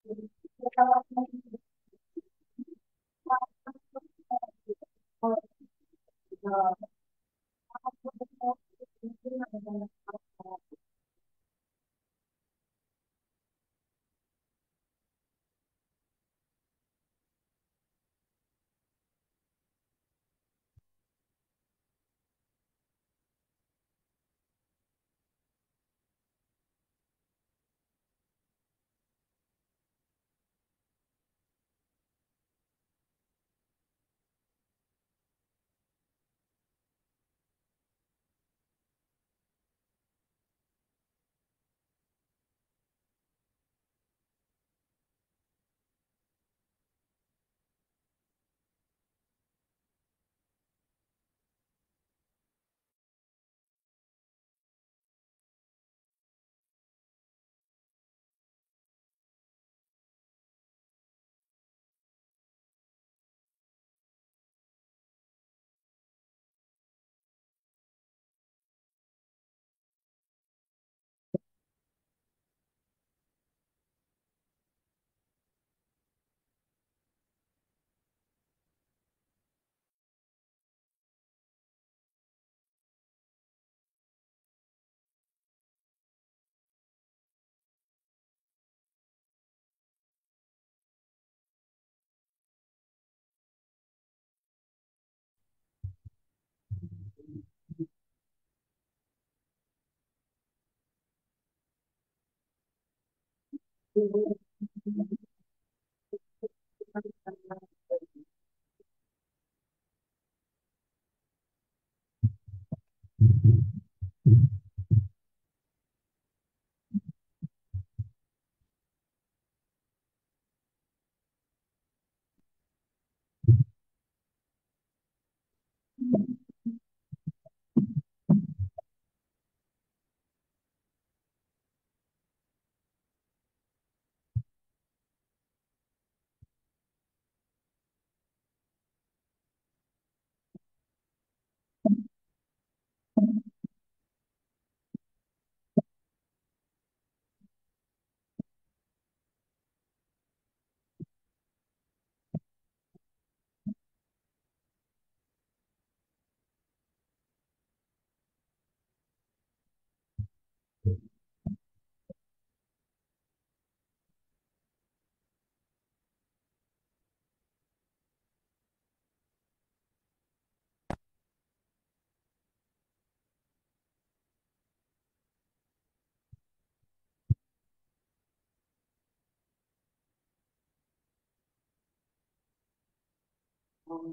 ओम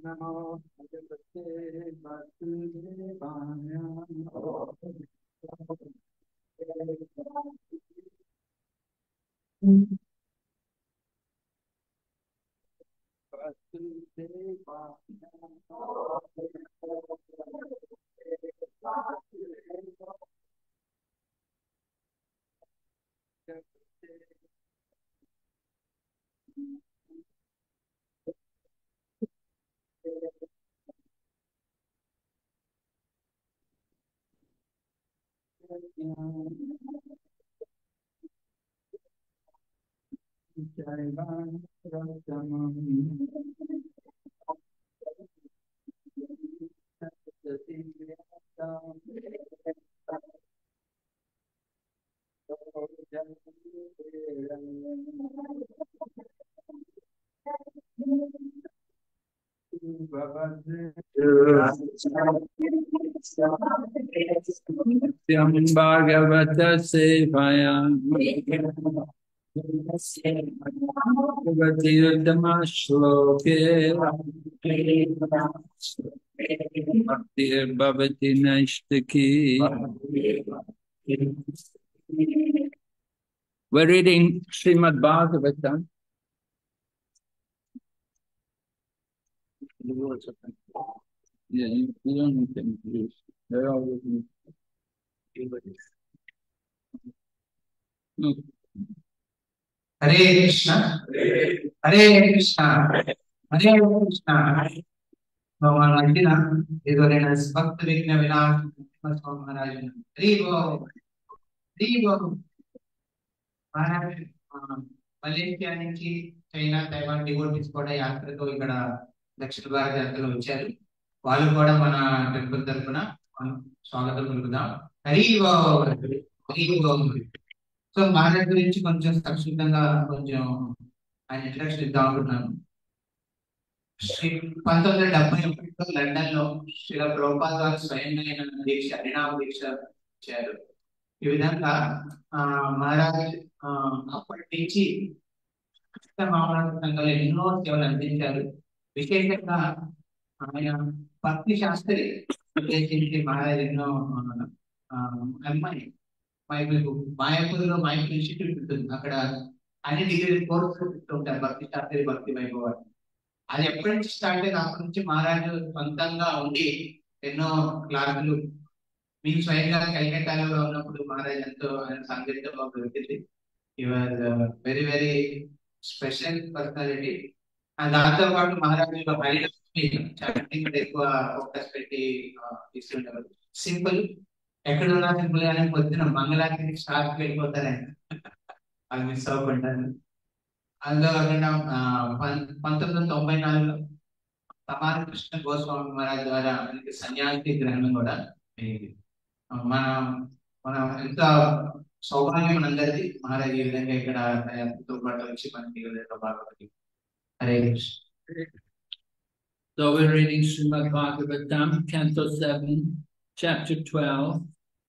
नमो भगवते वासुदेवाय। Syam Bhagavata Sevaya Bhagavati Uttama Shloke Bhaktir Bhavati Naishtaki. We're reading Srimad Bhagavatam. Yeah, you don't need to introduce. They're all with me. No. Hare Krishna, Hare Krishna, Hare Krishna. भगवान अर्जुना इधर भक्त विघ्न विनाश महाराज हरि बोल महाराज। Malaysia నుంచి China, Taiwan devotees కూడా యాత్రతో ఇక్కడ దక్షిణ భారత యాత్రలో వచ్చారు. వాళ్ళు కూడా మన టెంపుల్ తరఫున మనం స్వాగతం పలుకుదాం. హరి ఓం. హరి ఓం. సో మహారాజ్ గురించి కొంచెం సంక్షిప్తంగా కొంచెం ఆయన ఇంట్రడక్షన్ ఇద్దాం అనుకుంటున్నాను. శ్రీ 1971లో లండన్ లో శ్రీల ప్రభుపాద వారు స్వయంగా ఆయన దీక్ష, హరినామ దీక్ష ఇచ్చారు. ఈ విధంగా మహారాజ్ అప్పటి నుంచి మామూలు సంఘంలో ఎన్నో సేవలు అందించారు. విశేషంగా ఆయన భక్తి శాస్త్రి ఉద్దేశించి మహారాజ్ ఎన్నో అమ్మాయి మాయాపూర్లో మైపుల్ ఇన్స్టిట్యూట్ ఉంటుంది. అక్కడ అన్ని డిగ్రీ కోర్సు ఉంటారు, భక్తి శాస్త్రి, భక్తి వైభవ్. అది ఎప్పటి నుంచి స్టార్ట్ అయింది, అప్పటి నుంచి మహారాజు సొంతంగా ఉండి ఎన్నో క్లాసులు. మేము స్వయంగా కలకత్తాలో ఉన్నప్పుడు మహారాజ్ ఎంతో ఆయన సంగీతంలో దొరికింది. Very very special personality. దాంతో పాటు మహారాజు చాటింగ్ మీద ఎక్కువ ఫోకస్ పెట్టి ఇస్తుండేవారు. సింపుల్, ఎక్కడ ఉన్నా సింపుల్ గానే పొద్దున మంగళానికి స్టార్ట్ వెళ్ళిపోతారండి, అది మిస్ అవ్వకుండా. అందులో కాకుండా 1994లో సమాన కృష్ణ గోస్వామి మహారాజ్ ద్వారా మనకి సన్యాసి గ్రహణం కూడా అయింది. మన మనం ఎంత సౌభాగ్యం మనందరిది, మహారాజ్ ఈ విధంగా ఇక్కడ తో పాటు వచ్చి మనకి ఈ విధంగా బాగుంది. Hare Krishna. So we're reading Srimad Bhagavatam, Canto 7, Chapter 12,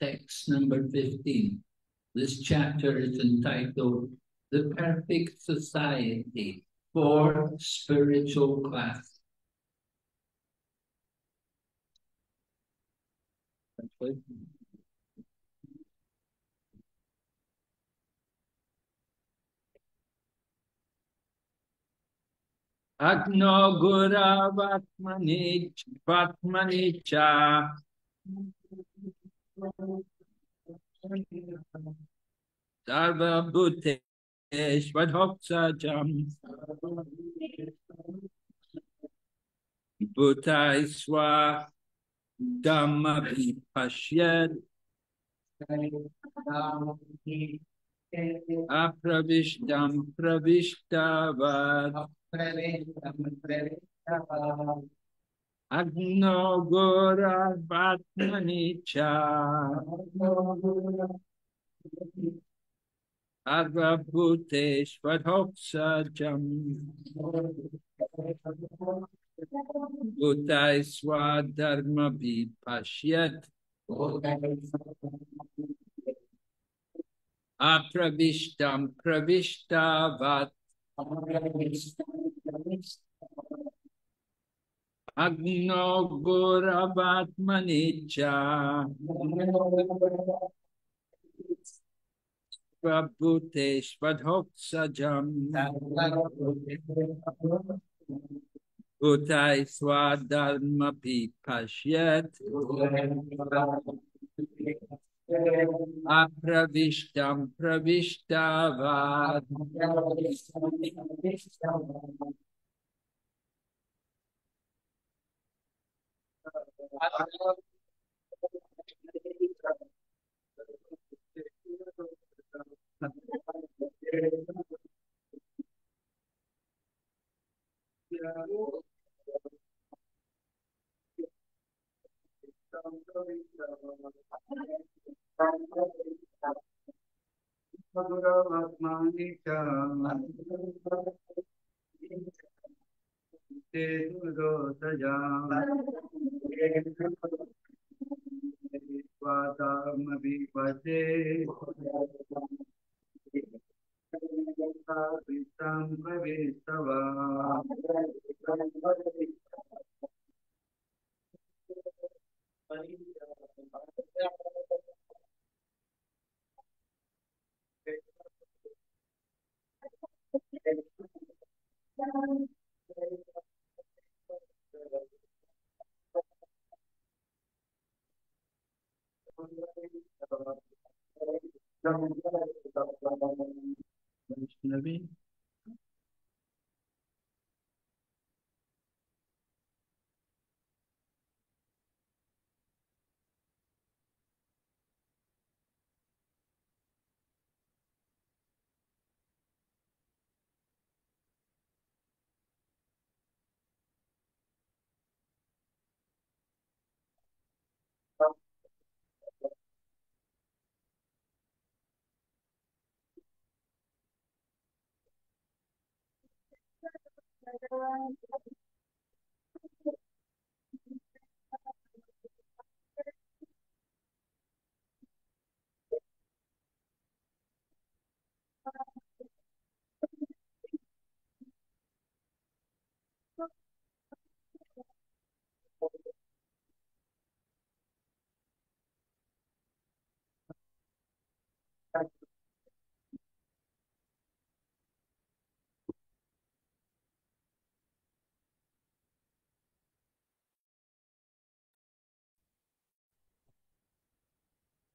text number 15. This chapter is entitled The Perfect Society for Spiritual Class. Agno Gura Vatmani Cha Sarva Bhuteshvadhoksajam Bhutaiswa Dhamma Vipashyad Apravishtam Pravishtavat Agno Gora Vatmani Cha Arvabhuteshvadhoksajam Bhutaiswa Dharma Vipashyat Apravishtam Pravishtavat Agno Goravatmani Cha Prabhuteshvadhoksajam Bhutaiswa Dharma Vipashyat Apravishtam Pravishtavat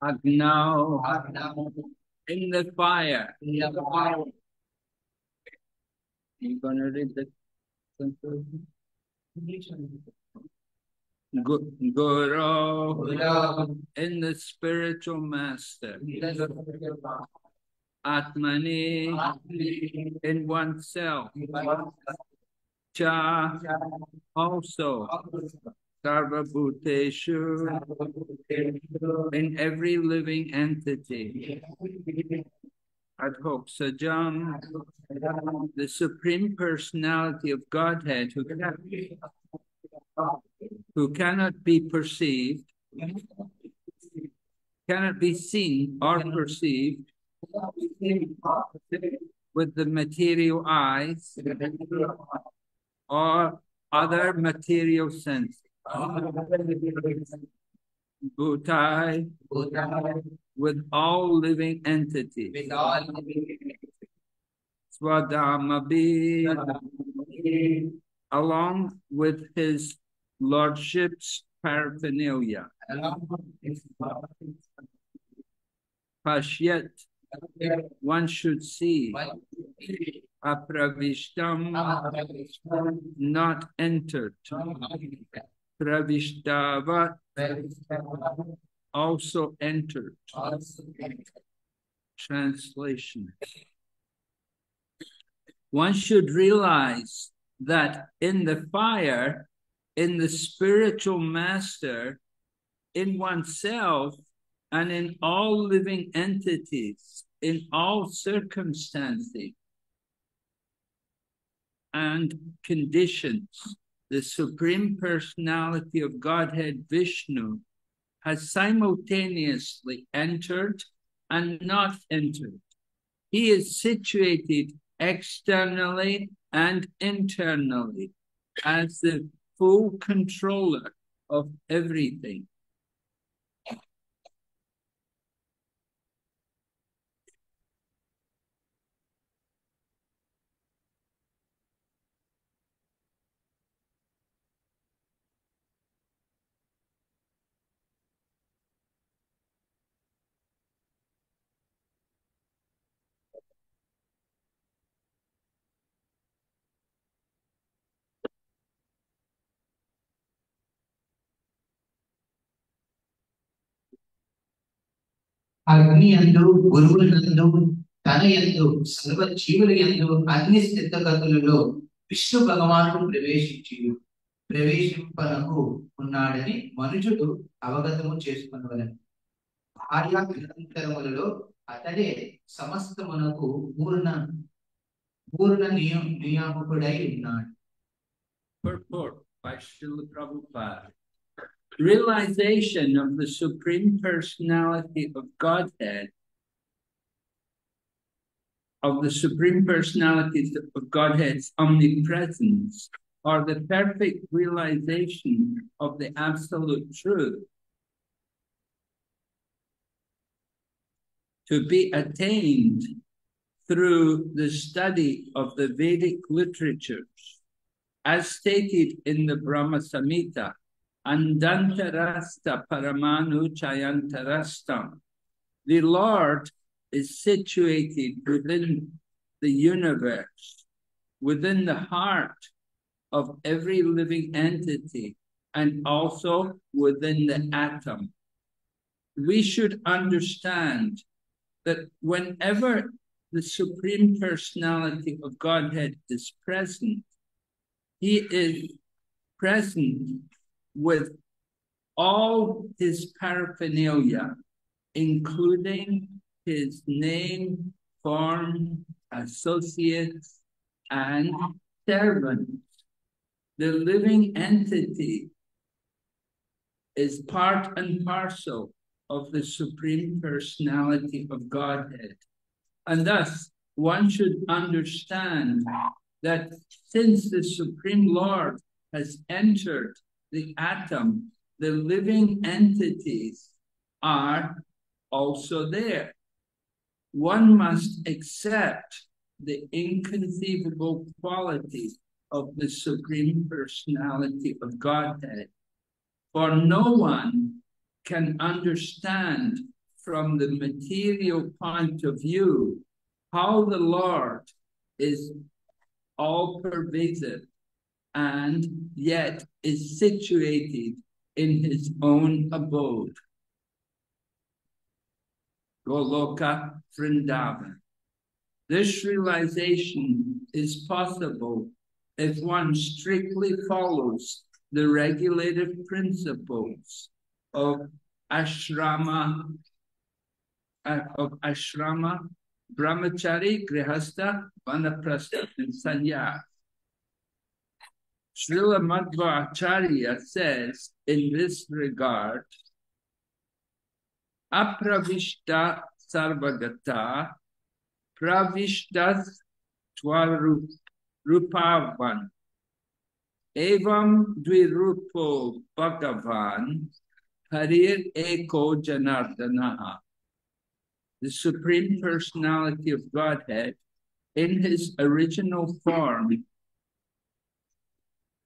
Agnau in the fire. You're going to read the conclusion? Guru in the spiritual master. Atmani in oneself. Cha also. Sarvabhuteshu in every living entity. Adhoksajam, the Supreme Personality of Godhead who cannot be perceived, cannot be seen or perceived with the material eyes or other material senses. Bhutai, with all living entities. Swadamabi, along with his lordship's paraphernalia. Pashyat, one should see. Apravishtam, not entered. Pravishtavat, also entered. Translation. One should realize that in the fire, in the spiritual master, in oneself, and in all living entities, in all circumstances and conditions, the Supreme Personality of Godhead Vishnu has simultaneously entered and not entered. He is situated externally and internally as the full controller of everything. అగ్ని యందు గురువులందు తన యందు సర్వ జీవుల యందు అగ్ని స్థితగతులలో విష్ణు భగవానుడు ప్రవేశింపనకు ఉన్నాడని మనుషుడు అవగతము చేసుకొనవలెను. ఆయా గ్రంథములలో అతడే సమస్తమునకు పూర్ణ నియామకుడై ఉన్నాడు. Purport by Srila Prabhupada. Realization of the Supreme Personality of Godhead, of the Supreme Personality of Godhead's omnipresence, or the perfect realization of the Absolute Truth, to be attained through the study of the Vedic literatures, as stated in the Brahma Samhita, Andantarasta Paramanu Chayantarastam. The Lord is situated within the universe, within the heart of every living entity, and also within the atom. We should understand that whenever the Supreme Personality of Godhead is present, He is present with all his paraphernalia, including his name, form, associates, and servant. The living entity is part and parcel of the Supreme Personality of Godhead. And thus, one should understand that since the Supreme Lord has entered the atom, the living entities are also there. One must accept the inconceivable quality of the Supreme Personality of Godhead. For no one can understand from the material point of view how the Lord is all-pervasive and yet is situated in his own abode. Goloka Vrindavan. This realization is possible if one strictly follows the regulative principles of ashrama, brahmachari, grihastha, vanaprastha, and sannyas. Srila Madhvacharya says in this regard, apravishta sarvagata pravishtas twarupavan evam dvirupo bhagavan harir eko janardanaha. The Supreme Personality of Godhead, in his original form,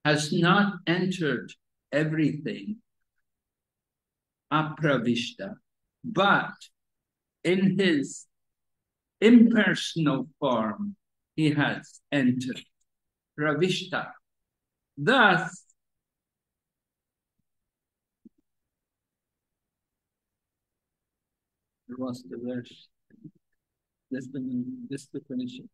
has not entered everything, apravishta, but in his impersonal form, he has entered, pravishta. Thus, I lost the verse. This definition.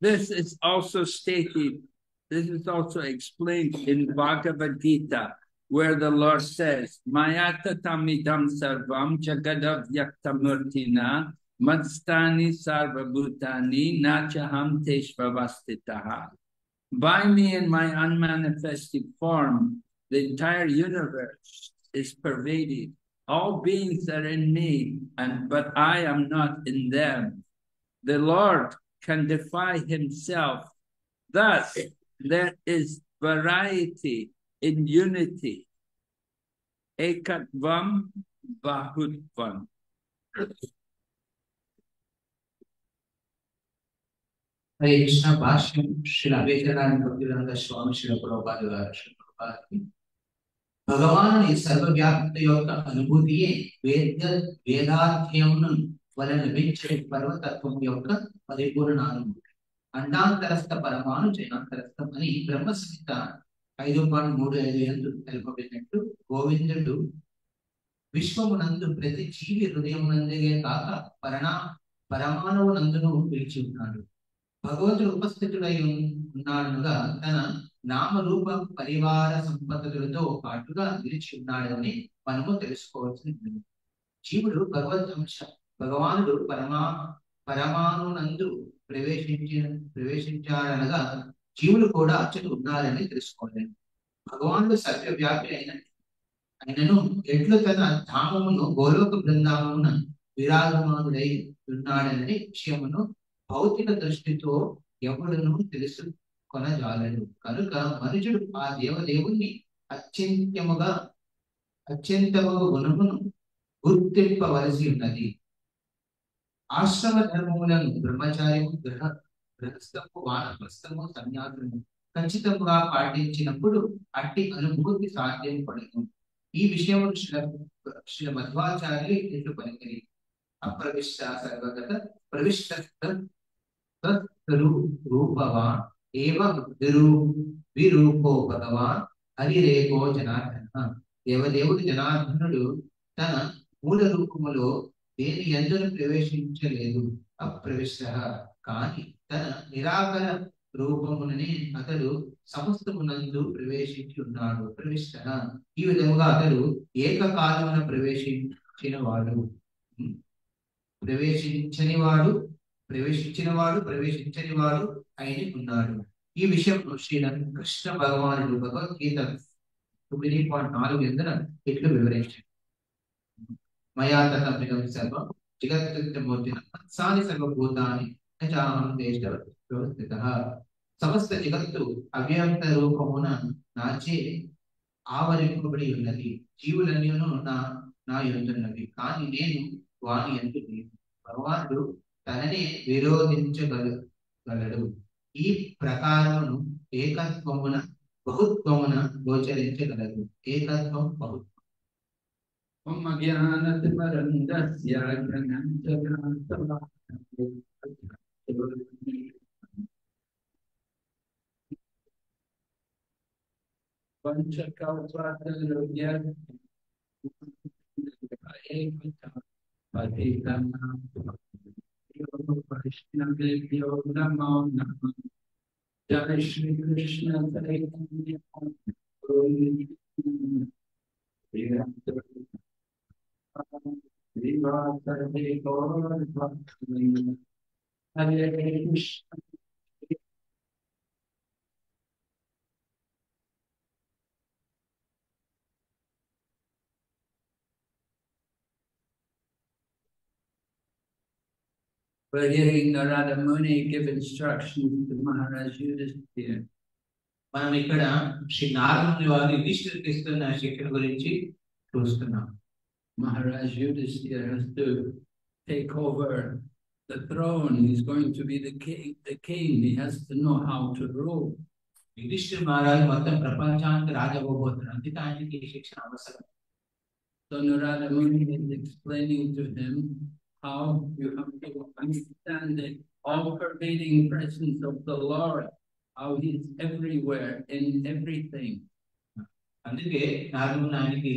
This is also stated, this is also explained in Bhagavad Gita, where the Lord says, Mayata tamidam sarvam jagadav yaktamurtina madstani sarvabhutani nachaham teshvavastitaha. By me in my unmanifested form, the entire universe is pervaded. All beings are in me, but I am not in them. The Lord can defy himself. Thus, there is variety in unity. Ekatvam bahutvam. Hare Krishna Bhashyam Srila Vivekananda Bhaktivedanta Swami Srila Prabhupada గారు భగవానుని సర్వవ్యాప్త యొక్క అనుభూతియే వేదాధ్యయనం వలన లభించే పర్వతత్వం యొక్క పరిపూర్ణ అనుభూతి. అండాంతరస్థ పరమాణు జైనాంతరస్థం అని బ్రహ్మ సంహిత 5.35 తెలుపబడినట్టు గోవిందుడు విశ్వమునందు ప్రతి జీవి హృదయమునందుగే కాక పరమాణువునందును పిలిచి ఉన్నాడు. భగవంతుడు ఉపస్థితుడై ఉన్నాడుగా తన నామరూప పరివార సంపదలతో పాటుగా నిలిచి ఉన్నాడని మనము తెలుసుకోవాల్సింది. జీవుడు భగవానుడు పరమాణునందు ప్రవేశించారనగా జీవులు కూడా అచ్చట ఉన్నారని తెలుసుకోవాలి. భగవానుడు సర్వవ్యాపి అయినను ఎట్లు తన ధామమును గోలోక బృందామున విరాజమానుడై ఉన్నాడనే విషయమును భౌతిక దృష్టితో ఎవడును తెలుసుకొనజాలడు. కనుక మనుషుడు ఆ దేవదేవుణ్ణి అత్యంతము గుణమును గుర్తింపవలసి ఉన్నది. ఆశ్రమ ధర్మములను బ్రహ్మచార్యము, గృహస్థము, వానప్రస్థము, సన్యాసులను ఖచ్చితంగా పాటించినప్పుడు అట్టి అనుభూతి సాధ్యం పడదు. ఈ విషయము శ్రీ మధ్వాచార్యులు ఇట్లు పలికిరి. అప్రవిష్ట సర్వగత ప్రవిష్ట రూపవాన్ ఏవ విరూపో భగవాన్ హరిరేకో జనార్దన. దేవదేవుడు జనార్దనుడు తన మూల రూపములో దేని యందును ప్రవేశించలేదు. అప్రవిష్ట కాని తన నిరాకర రూపముననే అతడు సమస్తమునందు ప్రవేశించి ఉన్నాడు. ప్రవిష్ట ఈ విధముగా అతడు ఏకకాలమున ప్రవేశించినవాడు ప్రవేశించనివాడు ప్రవేశించనివాడు ఆయన ఉన్నాడు. ఈ విషయంలో శ్రీ కృష్ణ భగవానుడు భగవద్గీత 9.4 ఎందున ఇట్లు వివరించారు. మయా తథాపిదం సర్వం జగత్తుమూర్తిన సాని సర్వభూతాని వ్యవస్థిత. సమస్త జగత్తు అవ్యక్త రూపమున నాచే ఆవరింపబడి ఉన్నది. జీవులన్నీ నా యందున్నవి, కానీ నేను వాని యందు లేదు. భగవానుడు తనని విరోధించగలడు. ఈ ప్రకారమును ఏకత్వమున బహుత్వమున గోచరించగలదు. ఏకత్వం బహుత్వం. Jai Shri Krishna Chaitanya Hare Krishna. We're hearing Narada Muni give instructions to Maharaj Yudhishthira. మనం ఇక్కడ శ్రీ నారదుని వారి యుధిష్ఠిరుడికి ఇస్తున్న శిక్షణ గురించి చూస్తున్నాం. Maharaj Yudhishthira has to take over the throne. He's going to be the king. He has to know how to rule. Yudhishthira మహారాజు మొత్తం ప్రపంచానికి రాజు అవ్వబోతున్నారు. అందుకే ఆయనకి ఈ శిక్షణ అవసరం. So Narada Muni is explaining to him how you have to understand the all-pervading presence of the Lord, how He's everywhere in everything. అందుకే నారదుడు ఆయనకి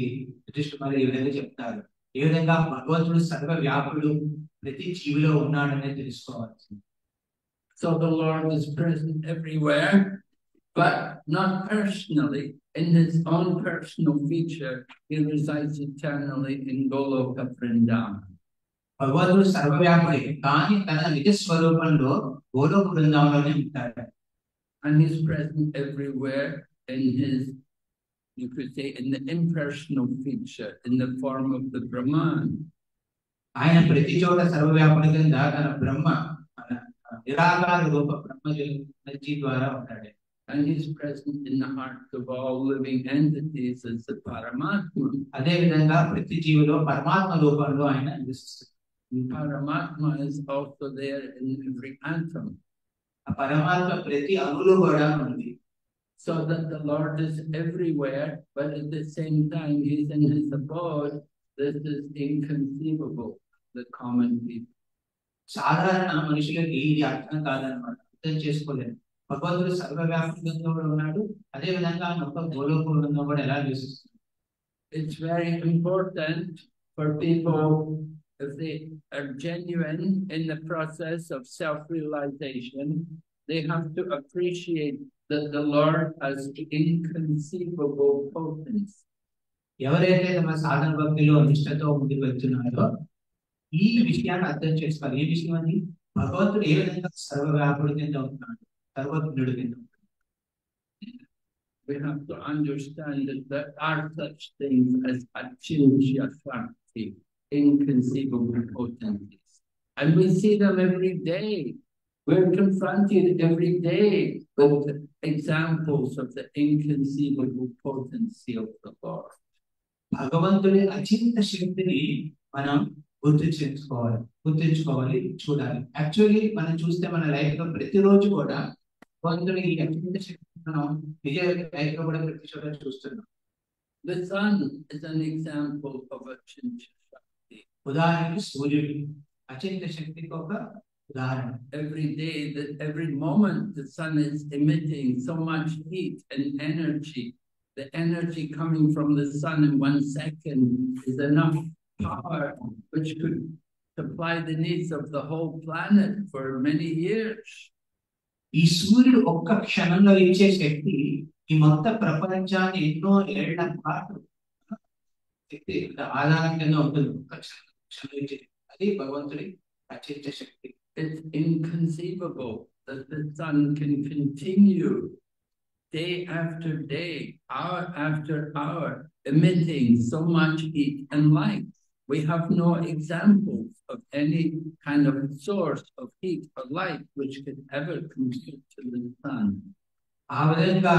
యుధిష్ఠిరుడు ఈ విధంగా చెప్తారు. ఏ విధంగా భగవంతుడు సర్వవ్యాపుడు ప్రతి జీవిలో ఉన్నాడనే తెలుసుకోవాలి. So the Lord is present everywhere, but not personally. In His own personal feature, He resides eternally in Goloka Vrindavan. భగవంతుడు సర్వవ్యాపుడే, కానీ తన నిజ స్వరూపంలో గోలోక బృందావనంలోనే ఉంటాడు. And He's present everywhere in His, you could say, in the impersonal feature, in the form of the Brahman. ఆయన ప్రతి చోట సర్వవ్యాపుడి కింద తన బ్రహ్మ నిరాకార రూప బ్రహ్మజీ ద్వారా ఉంటాడు. And He's present in the hearts of all living entities as the Paramatma. అదే విధంగా ప్రతి జీవిలో పరమాత్మ రూపంలో ఆయన నివసిస్తాడు. Paramatma is also there in every atom. ఆ పరమాత్మ ప్రతి అణువులో కూడా ఉంది. So that the Lord is everywhere, but at the same time He's in His abode. This is inconceivable, the common people. సాధారణ మనుషులకి ఇది అర్థం కాదనమాట, అర్థం చేసుకోలేదు. భగవంతుడు సర్వవ్యాప్తంగా కూడా ఉన్నాడు, అదే విధంగా మొత్తం గోలోకంలో కూడా ఎలా నివసిస్తుంది. It's very important for people, if they are genuine in the process of self-realization, they have to appreciate that the Lord has inconceivable potency. ఎవరైతే తమ సాధన భక్తిలో నిష్ఠతో ముందుకు వెళ్తున్నారో ఈ విషయాన్ని అర్థం చేసుకోవాలి. ఏ విషయం అని? భగవంతుడు ఏ విధంగా సర్వవ్యాపుడి కింద ఉంటున్నాడు, సర్వజ్ఞుడి కింద ఉంటున్నాడు. We have to understand that there are such things as achintya shakti, inconceivable potencies. And we see them every day. We're confronted every day with examples of the inconceivable potency of the Lord. భగవంతుడి అచింత శక్తిని మనం గుర్తించుకోవాలి, చూడాలి. Actually మనం చూస్తే మన life లో ప్రతిరోజు కూడా భగవంతుడి ఈ అచింత శక్తిని మనం నిజ లైఫ్ లో కూడా ప్రతి చోట చూస్తున్నాం. The sun is an example of achintya shakti. ఉదాహరణకి సూర్యుడు అచింత శక్తికి ఒక ఉదాహరణ. Every day, every moment, the sun is emitting so much heat and energy. The energy coming from the sun in 1 second is enough power which could supply the needs of the whole planet for many years. ఈ సూర్యుడు ఒక్క క్షణంలో ఇచ్చే శక్తి ఈ మొత్తం ప్రపంచాన్ని ఎన్నో ఏళ్ల పాటు శక్తి ఆధారం కింద ఉంటుంది. అది భగవంతుడి అత్యంత శక్తి. It's inconceivable that the sun can continue day after day, hour after hour, emitting so much heat and light. We have no examples of any kind of source of heat or light which could ever compare to the sun. ఆ విధంగా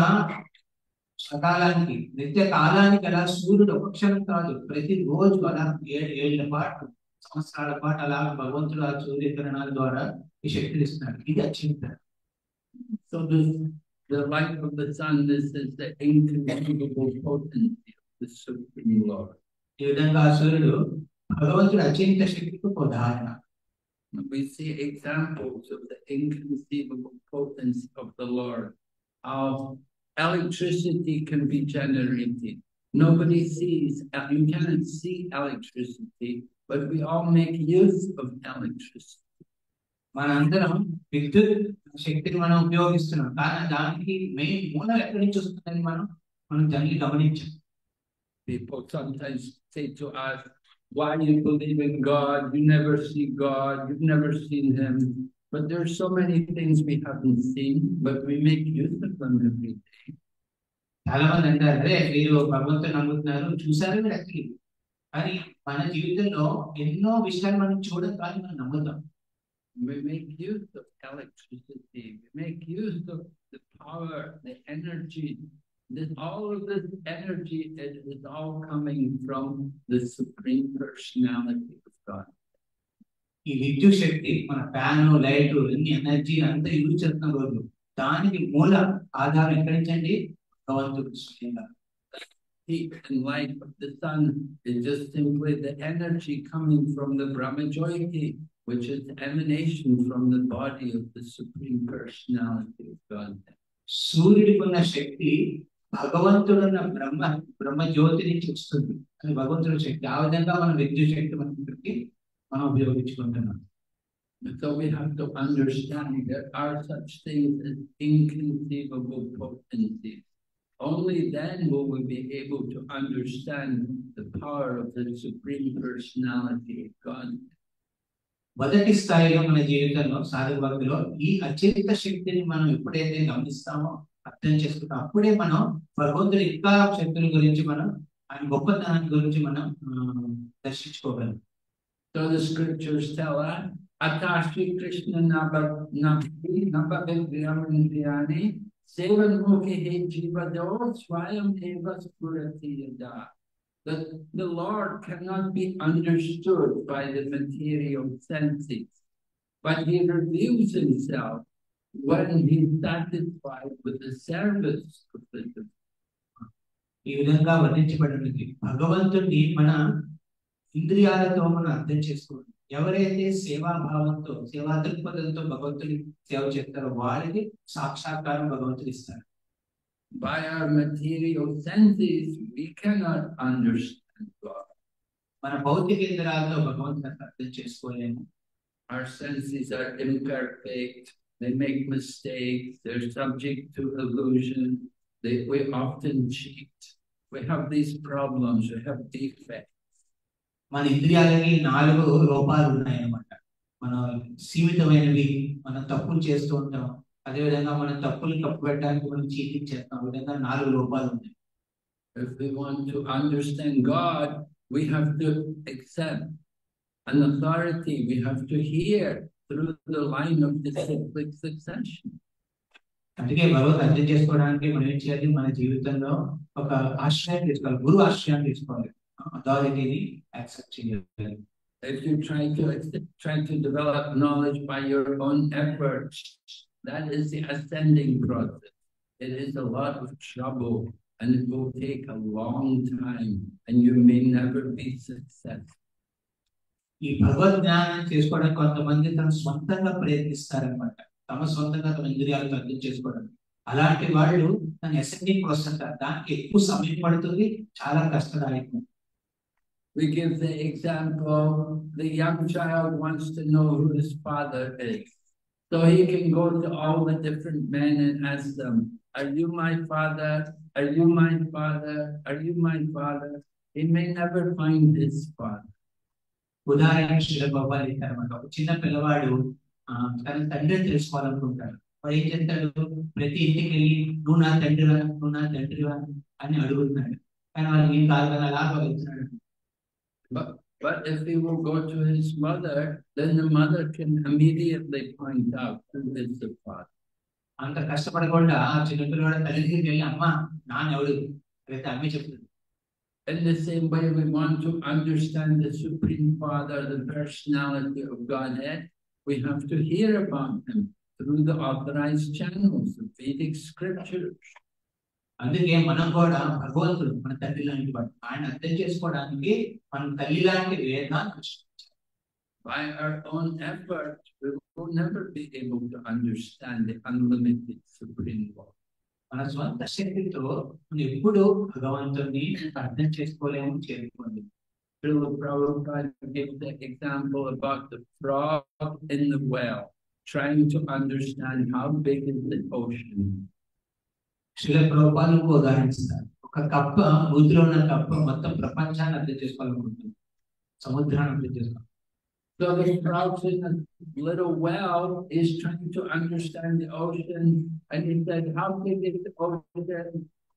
సకాలానికి నిత్య కాలానికి అలా సూర్యుడు ఒక క్షణం కాదు, ప్రతి రోజు అలా 7 పాటు సంవత్సరాల పాటు అలా భగవంతుడు ఆ సూర్యకిరణాల ద్వారా ఈ శక్తిని ఇస్తున్నాడు. ఇది అత్యంత. So the light of the sun, this is the inconceivable potency of the Supreme Lord. ఈ విధంగా సూర్యుడు భగవంతుడు అత్యంత శక్తికి ఉదాహరణ. We see examples of the inconceivable potency of the Lord. How electricity can be generated. Nobody sees, you cannot see electricity, but we all make use of electricity. మనందరం విద్యుత్ శక్తిని మనం ఉపయోగిస్తున్నాం, కానీ దానికి మెయిన్ మూలం ఎక్కడి నుంచి వస్తుందని మనం దాన్ని గమనించాం. People sometimes say to us, why you believe in God? You never see God, you've never seen him. But there are so many things we haven't seen, but we make use of them every day. చాలా మంది అంటారు, అరే మీరు భగవంతుని నమ్ముతున్నారు, చూసారు మీరు అసలు. కానీ మన జీవితంలో ఎన్నో విషయాలు మనం చూడడం కానీ మనం నమ్ముతాం. We make use of electricity, we make use of the power, the energy. All of this energy is all coming from the Supreme Personality of God. ఈ విద్యుత్ శక్తి మన ఫ్యాన్ లైట్ ఎన్ని ఎనర్జీ అంతా యూజ్ చేస్తున్న రోజు దానికి మూల ఆధారం ఎక్కడి నుంచి అండి? భగవంతుడు స్వయంగా. Heat and light of the sun is just simply the energy coming from the Brahmajyoti, which is emanation from the body of the Supreme Personality of God. సూర్యుడికి ఉన్న శక్తి భగవంతుడున్న బ్రహ్మజ్యోతి నుంచి వస్తుంది. అది భగవంతుడి శక్తి. ఆ విధంగా మన విద్యుత్ శక్తి మనం ఉపయోగించుకుంటున్నాం. So we have to understand there are such things as inconceivable potencies. Only then will we be able to understand the power of the Supreme Personality of God. మొదటి స్థాయిలో మన జీవితంలో సాధక భక్తిలో ఈ అత్యంత శక్తిని మనం ఎప్పుడైతే గమనిస్తామో అర్థం చేసుకుంటాం, అప్పుడే మనం భగవంతుడి ఇంకా శక్తుల గురించి మనం ఆయన గొప్పతనాన్ని గురించి మనం దర్శించుకోగలం. So the scriptures tell us, Atashi Krishna Nabhavidyamindriyani Sevan Mukhi Jivado Swayam Eva Spurati Yada. That the Lord cannot be understood by the material senses, but he reveals himself when he is satisfied with the service of the divine. ఈ విధంగా వర్ణించబడినది భగవంతుడిని మన ఇంద్రియాలతో మనం అర్థం చేసుకోవాలి. ఎవరైతే సేవాభావంతో సేవా దృక్పథంతో భగవంతుని సేవ చేస్తారో వారికి సాక్షాత్కారం భగవంతుడు ఇస్తారు. By our material senses, we cannot understand God. మన భౌతిక ఇంద్రియాలతో భగవంతుని అర్థం చేసుకోలేము. Our senses are imperfect. They make mistakes. They're subject to illusion. We often cheat. We have these problems. We have defects. మన ఇంద్రియాలకి 4 రూపాలు ఉన్నాయన్నమాట. మన సీమితమైనవి, మనం తప్పులు చేస్తూ ఉంటాం. అదేవిధంగా మన తప్పులు కప్పిపెట్టడానికి మనం చీటింగ్ చేస్తాం. ఆ విధంగా 4 రూపాలు ఉన్నాయి. If we want to understand God, we have to accept an authority. We have to hear through the line of the cyclic succession. అందుకే భగవత్ అర్థం చేసుకోవడానికి మనం ఏం చేయాలి? మన జీవితంలో ఒక ఆశ్రయం తీసుకోవాలి, గురు ఆశ్రయం తీసుకోవాలి, అథారిటీని యాక్సెప్ట్ చేయాలి. If you try to develop knowledge by your own efforts, that is the ascending process. It is a lot of trouble and it will take a long time and you may never be successful. ఈ భగవద్ జ్ఞానం చేసుకోవడానికి కొంతమంది తమ సొంతంగా ప్రయత్నిస్తారనమాట, తమ సొంతంగా తమ ఇంద్రియాలను అర్థం చేసుకోవడానికి. అలాంటి వాళ్ళు దాని అసెండింగ్ ప్రాసెస్ దానికి ఎక్కువ సమయం పడుతుంది, చాలా కష్టదాయకం. We give the example, the young child wants to know who his father is. So he can go to all the different men and ask them, are you my father? Are you my father? Are you my father? he may never find his father. ఉదాహరణకి శ్రీల గోపాల్ ఇస్తారన్నమాట. ఒక చిన్న పిల్లవాడు తన తండ్రిని తెలుసుకోవాలనుకుంటాడు. వాడు ఏం చేస్తాడు? ప్రతి ఇంటికి వెళ్ళి నువ్వు నా తండ్రివా, నువ్వు నా తండ్రివా అని అడుగుతున్నాడు. కానీ వాళ్ళు ఏం కాదు కదా, అలా వెళ్తున్నాడు. But if he will go to his mother, then the mother can immediately point out who is the father. అంత కష్టపడకుండా ఆ చిన్న పిల్లవాడు తల్లి దగ్గరికి వెళ్ళి అమ్మ నాన్న ఎవడు అయితే అమ్మే చెప్తుంది. In the same way, we want to understand the Supreme Father, the personality of Godhead. We have to hear about him through the authorized channels of Vedic scriptures. అందుకే మనం కూడా భగవంతుడు మన తల్లి లాంటి వాడు. ఆయన అర్థం చేసుకోవడానికి మన తల్లి లాంటి వేదాన్ని by our own effort, we will never be able to understand the unlimited Supreme Lord. మన స్వంత శక్తితో ఎప్పుడు భగవంతుడిని అర్థం చేసుకోలేము, చేరుకోండి. Prabhupada gives the example about the frog in the well, trying to understand how big is the ocean. Srila ప్రభుపాలు ఉదాహరిస్తారు. ఒక కప్ప, ఊతిలో ఉన్న కప్ప మొత్తం ప్రపంచాన్ని అర్థం చేసుకోవాలనుకుంటుంది, సముద్రాన్ని అర్థం చేసుకోవాలి. So the frog in a little well is trying to understand the ocean, and he said, "How big is the ocean?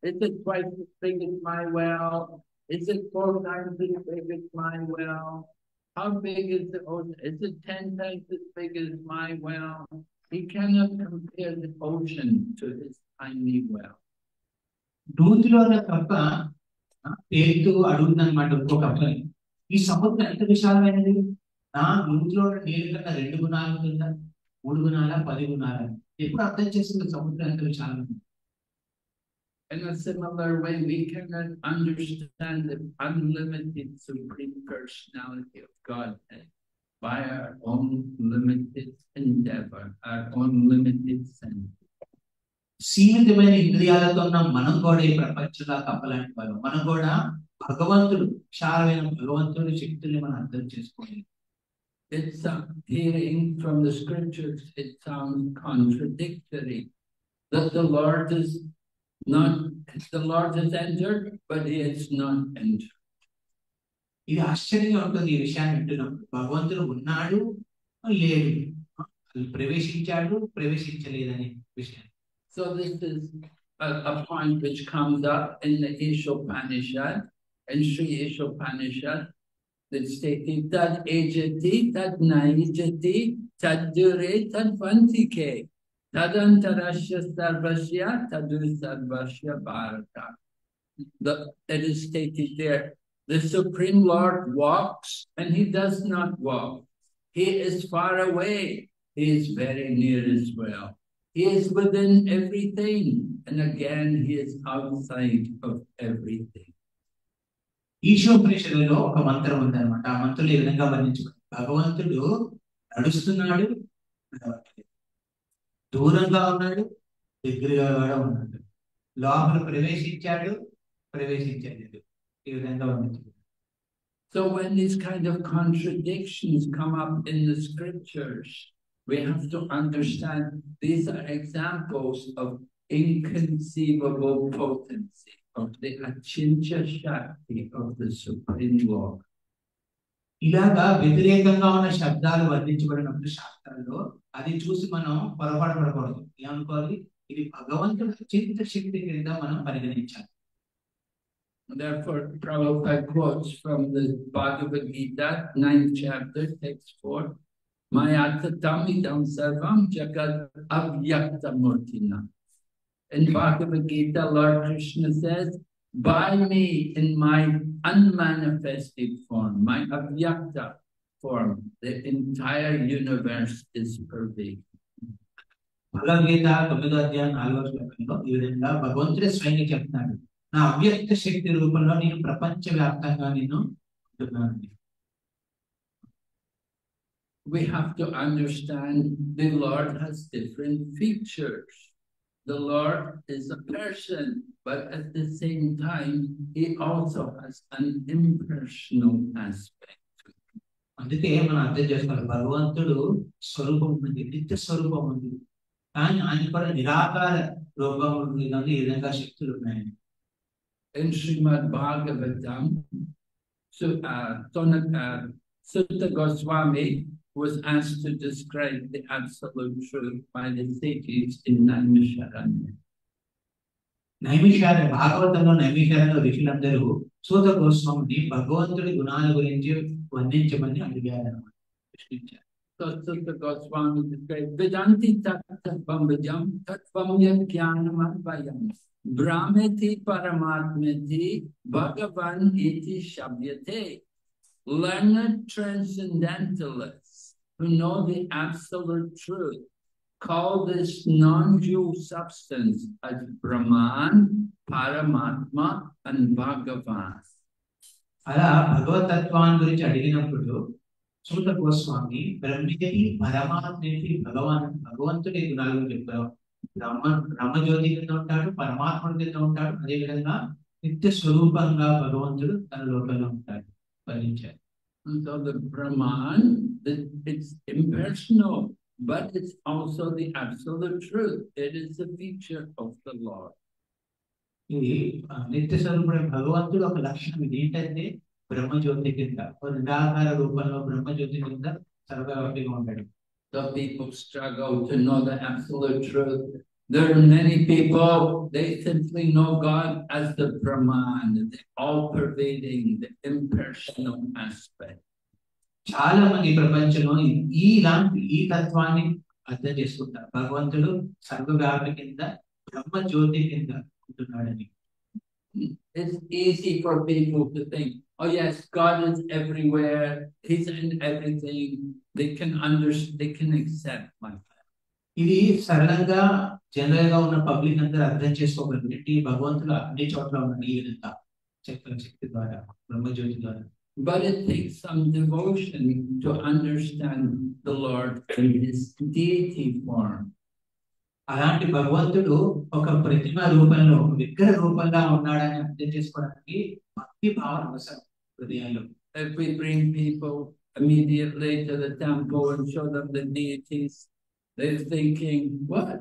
Is it twice as big as my well? Is it 4 times as big as my well? How big is the ocean? Is it 10 times as big as my well?" He cannot compare the ocean to his tiny well. నూతిలో ఉన్న కప్ప పేరుతో అడుగుతుందన్నమాట ఇంకో కప్పని, ఈ సముద్రం ఎంత విశాలమైనది, నా నూతిలో ఉన్న నీళ్ళ కన్నా 2 గుణాలు ఉందా, 3 గుణాలా, 10 గుణాలా? ఎప్పుడు అర్థం చేస్తుంది సముద్రం ఎంత విశాలమైనది? In a similar way, we cannot understand the unlimited Supreme Personality of Godhead by our own limited endeavor, our own limited sense. సీమితమైన ఇంద్రియాలతో ఉన్న మనం కూడా ఈ ప్రపంచంలో కప్పలాంటి వాళ్ళు. మనం కూడా భగవంతుడు, విశాలమైన భగవంతుడి శక్తుల్ని మనం అర్థం చేసుకోవాలి. It's hearing from the scriptures, it sounds contradictory that the Lord has entered, but he has not entered. ఇది ఆశ్చర్యంగా ఉంటుంది ఈ విషయాన్ని వింటున్నప్పుడు. భగవంతుడు ఉన్నాడు, లేడు, ప్రవేశించాడు, ప్రవేశించలేదనే విషయం. So this is a point which comes up in the Ishopanishad, in Sri Ishopanishad, that stated tad ejati, tad naijati, tad dure, tad vantike, tadantarasya sarvasya, tadu sarvasya bharata. It is stated there, the Supreme Lord walks and he does not walk. He is far away, he is very near as well. He is within everything, and again he is outside of everything. ఈశోపనిషత్తులో ఒక మంత్రం ఉందన్నమాట. ఆ మంత్రంలో ఈ విధంగా వర్ణించబడింది. భగవంతుడు నడుస్తున్నాడు, దూరంగా ఉన్నాడు, దగ్గరగా కూడా ఉన్నాడు, లోపల ప్రవేశించాడు, ప్రవేశించలేదు, ఈ విధంగా వర్ణించబడింది. So when these kind of contradictions come up in the scriptures, we have to understand these are examples of inconceivable potency, of the Achintya Shakti of the Supreme Lord. ఇలాగా వ్యతిరేకంగా ఉన్న శబ్దాలు వర్ణించబడినప్పుడు శాస్త్రంలో అది చూసి మనం పొరపాటుపడకూడదు. ఏమనుకోవాలి? ఇది భగవంతుడి అచింత శక్తి కింద మనం పరిగణించాలి. Therefore, Prabhupada quotes from the Bhagavad Gita, 9th chapter, text 4, Mayatatamidam sarvam jagat avyaktamurtina. In Bhagavad Gita, Lord Krishna says, by me in my unmanifested form, my avyakta form, the entire universe is pervaded. Bhagavad Gita 9వ అధ్యాయం 4వ శ్లోకంలో ఈ విధంగా భగవంతుడే స్వయంగా చెప్తున్నాడు, నా అవ్యక్త శక్తి రూపంలో నేను ప్రపంచ వ్యాప్తంగా నేను ఉంటున్నాను. We have to understand the Lord has different features. The Lord is a person, but at the same time, he also has an impersonal aspect. అందుకే మనం అర్థం చేసుకోవాలి, భగవంతుడు స్వరూపం ఉంది, నిత్య స్వరూపం ఉంది, కానీ ఆయన కూడా నిరాకార రూపం ఉంది, ఈ విధంగా శక్తులు ఉన్నాయి. in Srimad Bhagavatam, Sutta Goswami was asked to describe the absolute truth by the sages in Naimisharanya. Naimisharanya భాగవతంలో నైమిషారణ్య ఋషులందరూ సూత గోస్వామిని భగవంతుడి గుణాల గురించి వర్ణించమని అడిగారు. ప్రశ్నించారు. So Sutta Goswami described Vedanti Tattvam Vijam Tattvam Jnanam Advayam Brahmeti Paramatmeti Bhagavan Iti Shabhyate. Learned transcendentalists who know the absolute truth call this non-dual substance as Brahman, Paramatma, and Bhagavan. అలా భగవతత్వాన్ని గురించి అడిగినప్పుడు సూత గోస్వామి బ్రహ్మకి పరమాత్మకి భగవంతుడి గుణాలు చెప్పారు. బ్రహ్మజ్యోతి కింద ఉంటాడు, పరమాత్ముడి కింద ఉంటాడు, అదేవిధంగా నిత్య స్వరూపంగా భగవంతుడు తన లోపల ఉంటాడు వర్ణించారు. So the Brahman, it's impersonal, but it's also the absolute truth. It is a feature of the Lord. ఇది నిత్య స్వరూపుడైన భగవంతుడు ఒక లక్షణం. ఇది ఏంటంటే బ్రహ్మజ్యోతి కింద నిరాకార రూపంలో బ్రహ్మజ్యోతి కింద సర్వవ్యాపిగా ఉంటాడు. So people struggle to know the absolute truth. There are many people, they simply know God as the Brahman, the all-pervading, the impersonal aspect. చాలా మంది ప్రపంచంలో ఈ తత్వాన్ని అర్థం చేసుకుంటారు. భగవంతుడు సర్వవ్యాపి కింద బ్రహ్మజ్యోతి కింద ఉంటున్నాడని. It's easy for people to think, oh yes, God is everywhere, He's in everything. They can accept like that. ఇది సరళంగా జనరల్ గా ఉన్న పబ్లిక్ అందరూ అర్థం చేసుకోగలిగినట్టు భగవంతుడు అన్ని చోట్ల ఉన్నాడు ఈ విధంగా శక్తి ద్వారా బ్రహ్మజ్యోతి ద్వారా. But it takes some devotion to understand the Lord in His deity form. అలాంటి భగవంతుడు ఒక ప్రతిమ రూపంలో విగ్రహ రూపంగా ఉన్నాడని అర్థం చేసుకోవడానికి భక్తి భావన అవసరం హృదయంలో. If we bring people immediately to the temple and show them the deities, they're thinking, what?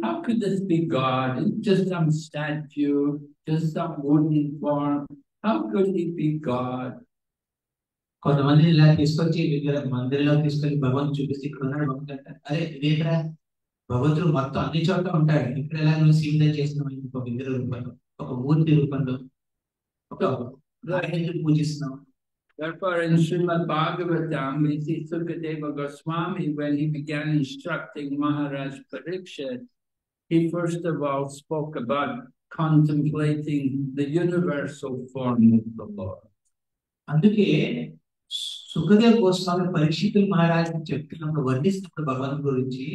How could this be God? It's just some statue, just some wooden form. How could He be God? కొంతమంది ఇలా తీసుకొచ్చి విగ్రహ మందిరంలో తీసుకొని భగవంతుడు చూపిస్తే ఇక్కడ ఉన్నాడు భగవంతుడు, అరే ఇదేంట్రా భగవంతుడు మొత్తం అన్ని చోట్ల ఉంటాడు, ఇక్కడ ఎలా నువ్వు సీమితం చేస్తున్నావు ఒక విగ్రహ రూపంలో, ఒక మూర్తి రూపంలో, ఒక పూజిస్తున్నావు. Therefore, in Srimad Bhagavatam, we see Sukadeva Goswami, when he began instructing Maharaj Parikshit, he first of all spoke about contemplating the universal form of the Lord. అందుకే సుఖదేవ్ గోస్వామి పరీక్షితులు మహారాజ్ చెప్తున్నప్పుడు వర్ణిస్తున్నప్పుడు భగవంతుడి గురించి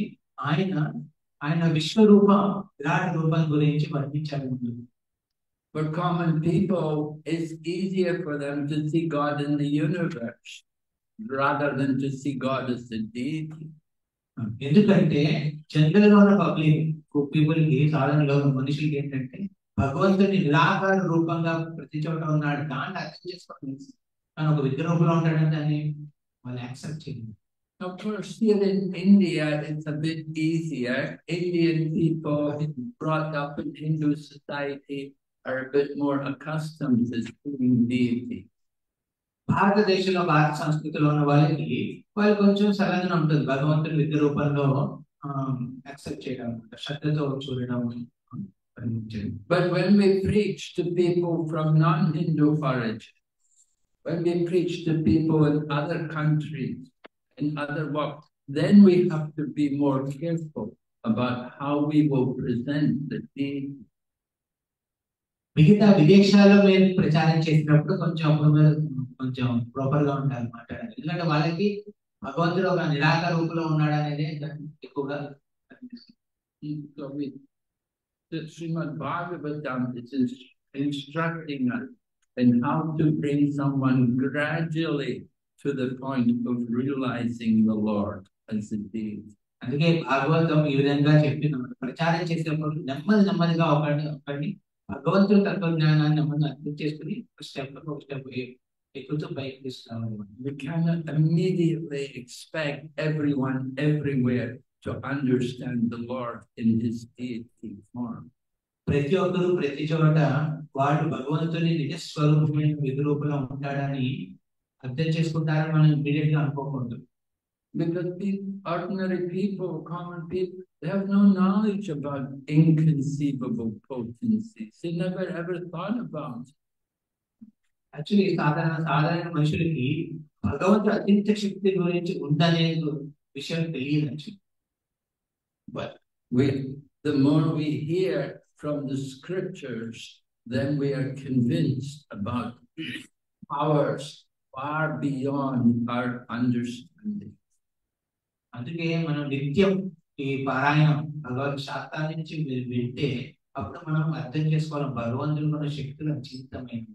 ఆయన విశ్వరూప విరాట్ రూపం గురించి వర్ణించారు ముందు. For common people, it's easier for them to see God in the universe rather than to see God as the deity. ఎందుకంటే జనరల్ గా ఉన్న పీపుల్ కి సాధారణంగా మనుషులకి ఏంటంటే భగవంతుని నిరాకార రూపంగా ప్రతి చోట ఉన్నాడు, దాన్ని అర్థం చేసుకోవాలి. కానీ ఒక విగ్రహంలో ఉంటాడని దాన్ని వాళ్ళు యాక్సెప్ట్ చేయాలి. Of course, here in India, it's a bit easier. Indian people brought up in Hindu society are a bit more accustomed to seeing deity. భారతదేశంలో భారత సంస్కృతిలో ఉన్న వాళ్ళు కొంచెం సరళంగా ఉంటుంది భగవంతుని విగ్రహ రూపంలో యాక్సెప్ట్ చేయడం, శ్రద్ధతో చూడడం. But when we preach to people from non-Hindu origin, when we preach to people in other countries, in other walks, then we have to be more careful about how we will present the deity. మిగతా విదేశాల్లో మేము ప్రచారం చేసినప్పుడు కొంచెం proper గా ఉండాలి మాట్లాడాలి. ఎందుకంటే వాళ్ళకి భగవంతుడు ఒక నిరాకార రూపంలో ఉన్నాడు అనేది ఎక్కువగా Srimad Bhagavatam is instructing us in how to bring someone gradually to the point of realizing the Lord as a deity. అందుకే భాగవతం ఈ విధంగా చెప్పినప్పుడు ప్రచారం చేసినప్పుడు నెమ్మదిగా ఒకటి భగవంతుడి తత్వజ్ఞానాన్ని నెమ్మది అర్థం చేసుకుని ఒక స్టెప్ ఎక్కుతూ పైకి తీసుకురావాలి. We cannot immediately expect everyone everywhere to understand the Lord in His deity form. ప్రతి ఒక్కరు ప్రతి చోట వాడు భగవంతుని నిజ స్వరూపమైన విధురూపంలో ఉంటాడని అర్థం చేసుకుంటారని మనం ఇమీడియట్ గా అనుకోకూడదు. Because ordinary people, common people, they have no knowledge about inconceivable potencies. They never ever thought about it. Actually సాధారణ మనుషులకి భగవంతుడు అత్యంత శక్తి గురించి ఉందనే విషయం తెలియదు actually. But the more we hear from the scriptures, then we are convinced about powers far beyond our understanding. అందుకే మనం నిత్యం ఈ పారాయణం భగవత్ శాస్త్రం నుంచి వింటే అప్పుడు మనం అర్థం చేసుకోవాలి భగవంతుడు మన శక్తులు అతీతమైనవి.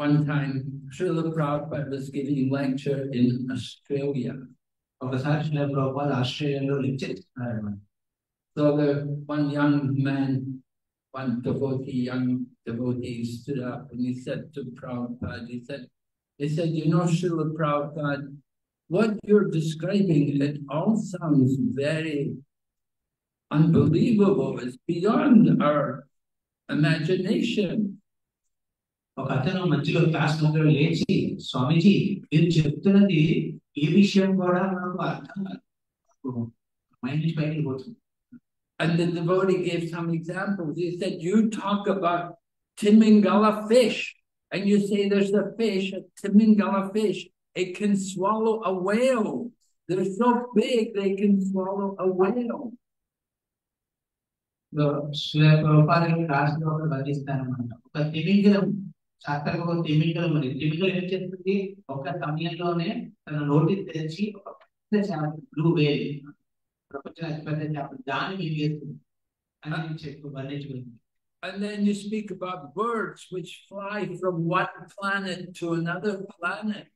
One time, Srila Prabhupada was giving lecture in Australia. ఒకసారి శ్రీల ప్రభుపాద ఆస్ట్రేలియాలో లెక్చర్ ఇస్తున్నారు. So one young man, young devotee stood up and he said to Prabhupada, he said, you know, Srila Prabhupada, what you're describing, it all sounds very unbelievable. It's beyond our imagination. ఒక అతను మధ్యలో class మధ్యలో లేచి, స్వామీజీ మీరు చెప్తున్నది ఏ విషయం కూడా మనకు అర్థం కాదు, మైండ్ నుంచి బయటకు పోతుంది. And the devotee gave some examples. He said, you talk about Timingala fish, and you say there's a fish, a Timingala fish. It can swallow a whale. They're so big, they can swallow a whale. ఒక తిమింగలం శాస్త్రంగా ఒక తిమింగలం అని తిమింగలం ఏం చేస్తుంది, ఒక సమయంలోనే తన నోటి తెరిచి ఒక పెద్ద చేప బ్లూ వేల్ ప్రపంచం అతిపెద్ద చేప దాన్ని మింగేస్తుంది అని చెప్పి వర్ణించుకుంది. And then you speak about birds which fly from one planet to another planet.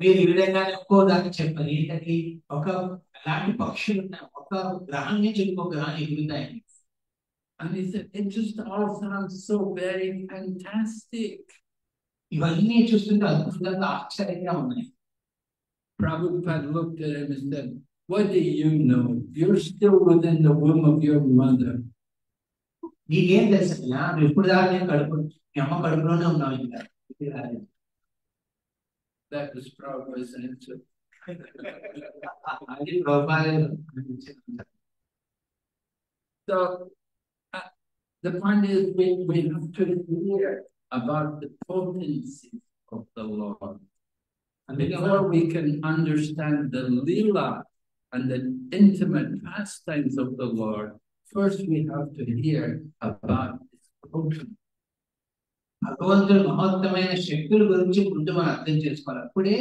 మీరు ఈ విధంగానే ఒక్కో దాన్ని చెప్పాలి ఏంటంటే ఒక అలాంటి పక్షులు ఉన్నాయి, ఒక గ్రహం నుంచి ఇంకో గ్రహం ఎగురుతాయి. And he said, it just all sounds so very fantastic. ఇవన్నీ చూస్తుంటే అద్భుతంగా ఆశ్చర్యంగా ఉన్నాయి. Prabhupada looked at him and said, what do you know? You're still within the womb of your mother. నీకేం తెలుసు, నువ్వు ఇప్పుడు దాకా నేను కడుపు మీ అమ్మ కడుపులోనే ఉన్నావు ఇంకా. That was Prabhupada's answer. So the point is we have to hear about the potency of the Lord. And before we can understand the Leela and the intimate pastimes of the Lord, first we have to hear about His potency. భగవంతుడి మహత్తమైన శక్తుల గురించి ముందు మనం అర్థం చేసుకోవాలి. అప్పుడే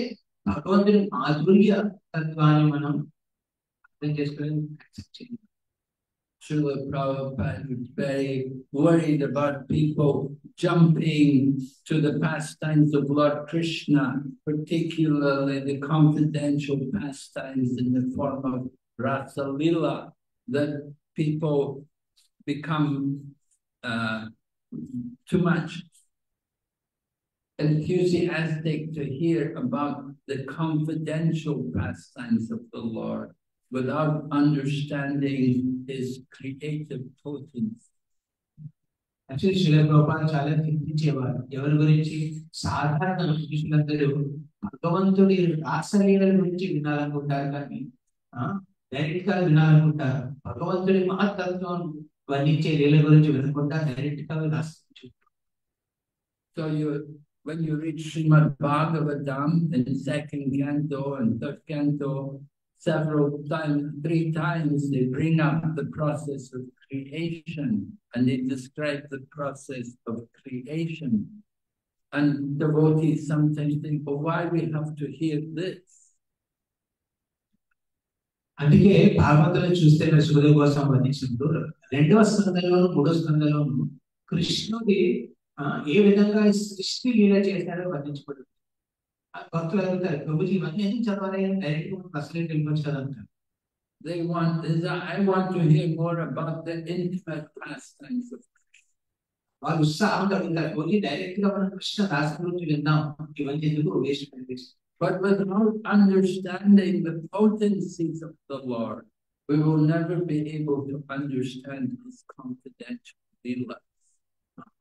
భగవంతుడి మాధుర్య తత్వాన్ని మనం అర్థం చేసుకొని యాక్సెప్ట్ చేయాలి. Srila Prabhupada was very worried about people jumping to the pastimes of Lord Krishna, particularly the confidential pastimes in the form of Rasa Leela, that people become too much enthusiastic to hear about the confidential pastimes of the Lord without understanding His creative potency. Actually, Srila Prabhupada చాలా చింతించేవారు ఎవరి గురించి, సాధారణ మనుషులందరూ భగవంతుడి రాసలీల గురించి వినాలనుకుంటారు, కానీ direct గా వినాలనుకుంటారు. భగవంతుడి మహత్తత్వం వర్ణించే లీల గురించి వినకుండా డైరెక్ట్ గా రాసు. So when you read Srimad Bhagavatam in second canto and third canto, several times, 3 times, they bring up the process of creation and they describe the process of creation. And devotees sometimes think, well, why we have to hear this? అందుకే భాగవతంలో చూస్తే సుఖదేవ్ గోస్వామి వర్ణించినప్పుడు 2వ స్కంధంలోను 3వ స్కంధంలోను కృష్ణుడి ఏ విధంగా సృష్టి లీల చేశాడో వర్ణించబడుతుంది. భక్తులు అడుగుతారు, ప్రభుజీ ఇవన్నీ ఎందుకు చదవాలి, డైరెక్ట్ అసలే వెళ్ళిపోవచ్చు కదా అంటారు. I want to hear more about the intimate pastimes of Krishna. వాళ్ళు ఉత్సాహంగా అడుగుతారు, ప్రభుజీ డైరెక్ట్ గా మనం కృష్ణ రాస గురించి విందాం, ఇవన్నీ ఎందుకు waste. But without understanding the potencies of the Lord, we will never be able to understand his confidential leelas.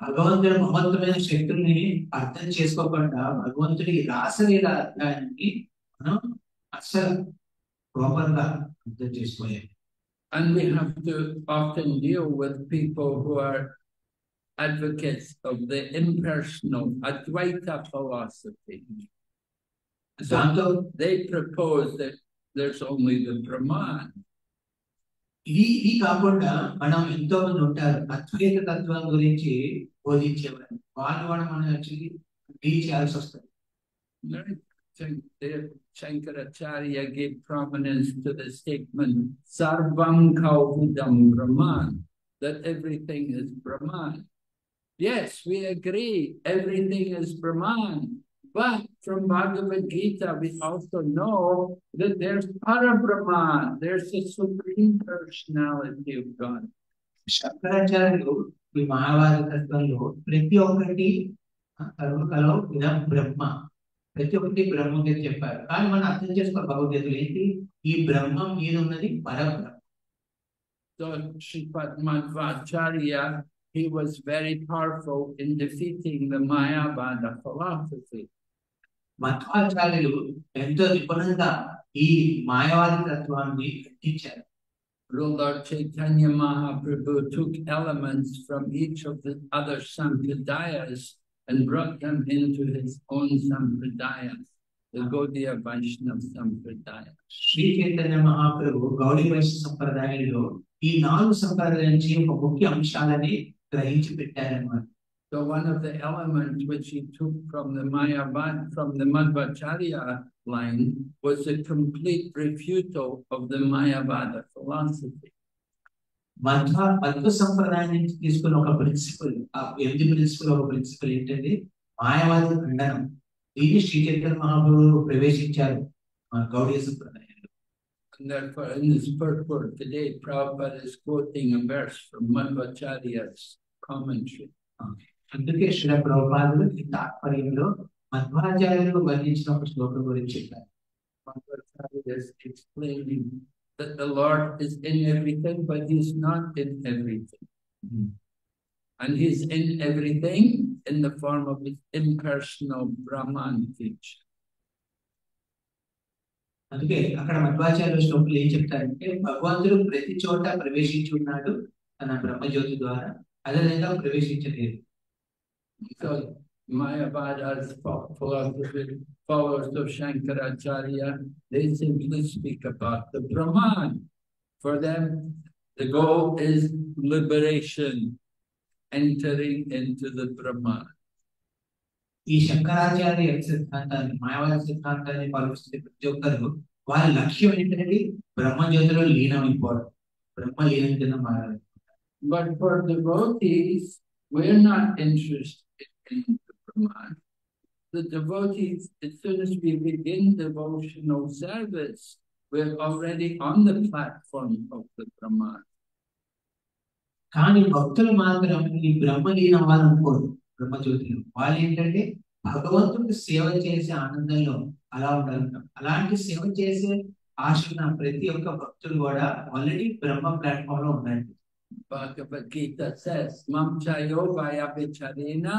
భగవంతుడి మహత్తమైన శక్తుల్ని అర్థం చేసుకోకుండా భగవంతుడి రాసలీల అధ్యాయాన్ని మనం అస్సలు ప్రాపర్ గా అర్థం చేసుకోలేము. And we have to often deal with people who are advocates of the impersonal Advaita philosophy. So they propose that there's only the Brahman. ఇది కాకుండా మనం ఎంతో మంది ఉంటారు అద్వైత తత్వం గురించి బోధించేవారు. వాళ్ళు మనం యాక్చువల్లీ డీల్ చేయాల్సి వస్తుంది. Shankaracharya gave prominence to the statement Sarvam Kalvidam Brahman, that everything is Brahman. Yes, we agree everything is Brahman, but from Bhagavad Gita we also know that there's Parabrahman, there's a supreme personality of God. శంకరాచార్యులు ఈ మానవాద తత్వంలో ప్రతి ఒక్కటి సర్వకలో ఇదం బ్రహ్మ, ప్రతి ఒక్కటి బ్రహ్మం అని చెప్పారు. కానీ మనం అర్థం చేసుకోవాలి భగవద్గీతలో ఏంటి ఈ బ్రహ్మం మీద ఉన్నది పరబ్రహ్మ. So Sripad Madhvacharya, he was very powerful in defeating the Mayavada philosophy. మధ్వాచార్యులు ఎంతో నిపుణంగా ఈ మాయావాది తత్వాన్ని ఎత్తించారు. Lord Chaitanya Mahaprabhu took elements from each of the other sampradayas and brought them into his own sampradaya, the Gaudiya Vaishnava Sampradaya. Shri Chaitanya Mahaprabhu గౌడీ వైష్ణవ సంప్రదాయంలో ఈ 4 సంప్రదాయాల నుంచి ఒక ముఖ్య అంశాలని గ్రహించి పెట్టారన్నమాట. So one of the elements which he took from the Mayavada, from the Madhvacharya line, was a complete refutal of the Mayavada philosophy. Madhva సంప్రదాయం నుంచి తీసుకున్న ఒక ప్రిన్సిపల్, ఆ 8 ప్రిన్సిపల్ ఒక ప్రిన్సిపల్ ఏంటంటే మాయావాది ఖండనం. దీన్ని శ్రీ చైతన్య మహాప్రభు ప్రవేశించారు గౌడీయ సంప్రదాయంలో. And therefore, in this purport today, Prabhupada is quoting a verse from Madhvacharya's commentary. అందుకే శ్రీల ప్రభుపాదులు ఈ తాత్పర్యంలో మధ్వాచార్యులు వర్ణించిన ఒక శ్లోకం గురించి చెప్పారు. Madhvacharya is explaining that the Lord is in everything, but He's not in everything. And He's in everything in the form of His impersonal Brahman feature. అందుకే అక్కడ మధ్వాచార్యుల శ్లోకంలో ఏం చెప్తారంటే భగవంతుడు ప్రతి చోట ప్రవేశించి ఉన్నాడు తన బ్రహ్మజ్యోతి ద్వారా, అదేవిధంగా ప్రవేశించలేదు. So Mayavada's philosophy, followers of Shankaracharya, they simply speak about the Brahman. For them, the goal is liberation, entering into the Brahman. ఈ శంకరాచార్య సిద్ధాంతాన్ని మాయావాద సిద్ధాంతాన్ని పాలిస్తున్న ప్రతి ఒక్కరు వాళ్ళ లక్ష్యం ఏంటంటే బ్రహ్మజ్యోతిలో లీనమైపోవడం, బ్రహ్మ లీనం కింద మారాలి. But for devotees, we're not interested in the Brahman. The devotees, as soon as we begin devotional service, we're already on the platform of the Brahman. కానీ భక్తులు మాత్రం ఈ బ్రహ్మలీనం అవ్వాలనుకోరు. బ్రహ్మజ్యోతిలో వాళ్ళు ఏంటంటే భగవంతుడికి సేవ చేసే ఆనందంలో అలా ఉండాలంటాం. అలాంటి సేవ చేసే ఆశ ఉన్న ప్రతి ఒక్క భక్తులు కూడా ఆల్రెడీ బ్రహ్మ ప్లాట్ఫామ్ లో ఉండండి. Bhagavad Gita says, Mamchayo Vayapicharena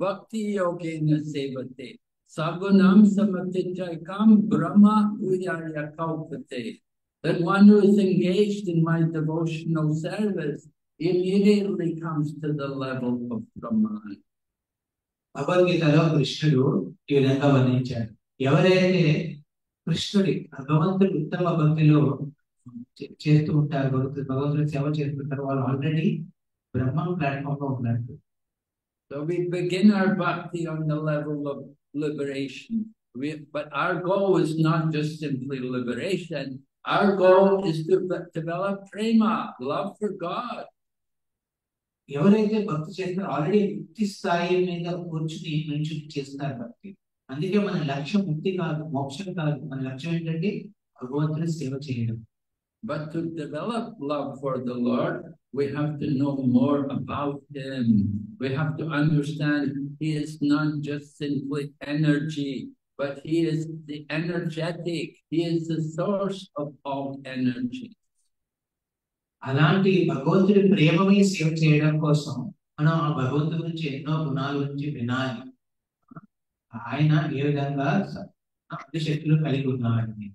Bhakti Yogena Sevate Sagunam Samatichaikam Brahma Uyarya Kaupate. That one who is engaged in my devotional service immediately comes to the level of Brahman. భగవద్గీతలో కృష్ణుడు ఈ విధంగా వర్ణించాడు. ఎవరైతే కృష్ణుడి భగవంతుడి ఉత్తమ భక్తిలో చేస్తూ ఉంటారు, భగవంతుడి సేవ చేస్తుంటారు, వాళ్ళు ఆల్రెడీ బ్రహ్మ ప్లాట్ఫామ్ లో ఉన్నారు. So we begin our bhakti on the level of liberation. But our goal is not just simply liberation. Our goal is to develop prema, love for God. ఎవరైతే భక్తి చేస్తారో ఆల్రెడీ ముక్తి స్థాయి మీద కూర్చుని నుంచి చేస్తారు భక్తి. అందుకే మన లక్ష్యం ముక్తి కాదు, మోక్షం కాదు. మన లక్ష్యం ఏంటంటే భగవంతుని సేవ చేయడం. But to develop love for the Lord, we have to know more about Him. We have to understand He is not just simply energy, but He is the energetic. He is the source of all energy. అలాంటి భగవంతుడి ప్రేమమై సేవ చేయడం కోసం మనం ఆ భగవంతుడి గురించి ఎన్నో గుణాల గురించి వినాలి. ఆయన ఏ విధంగా అన్ని శక్తులు కలిగి ఉన్నాడని.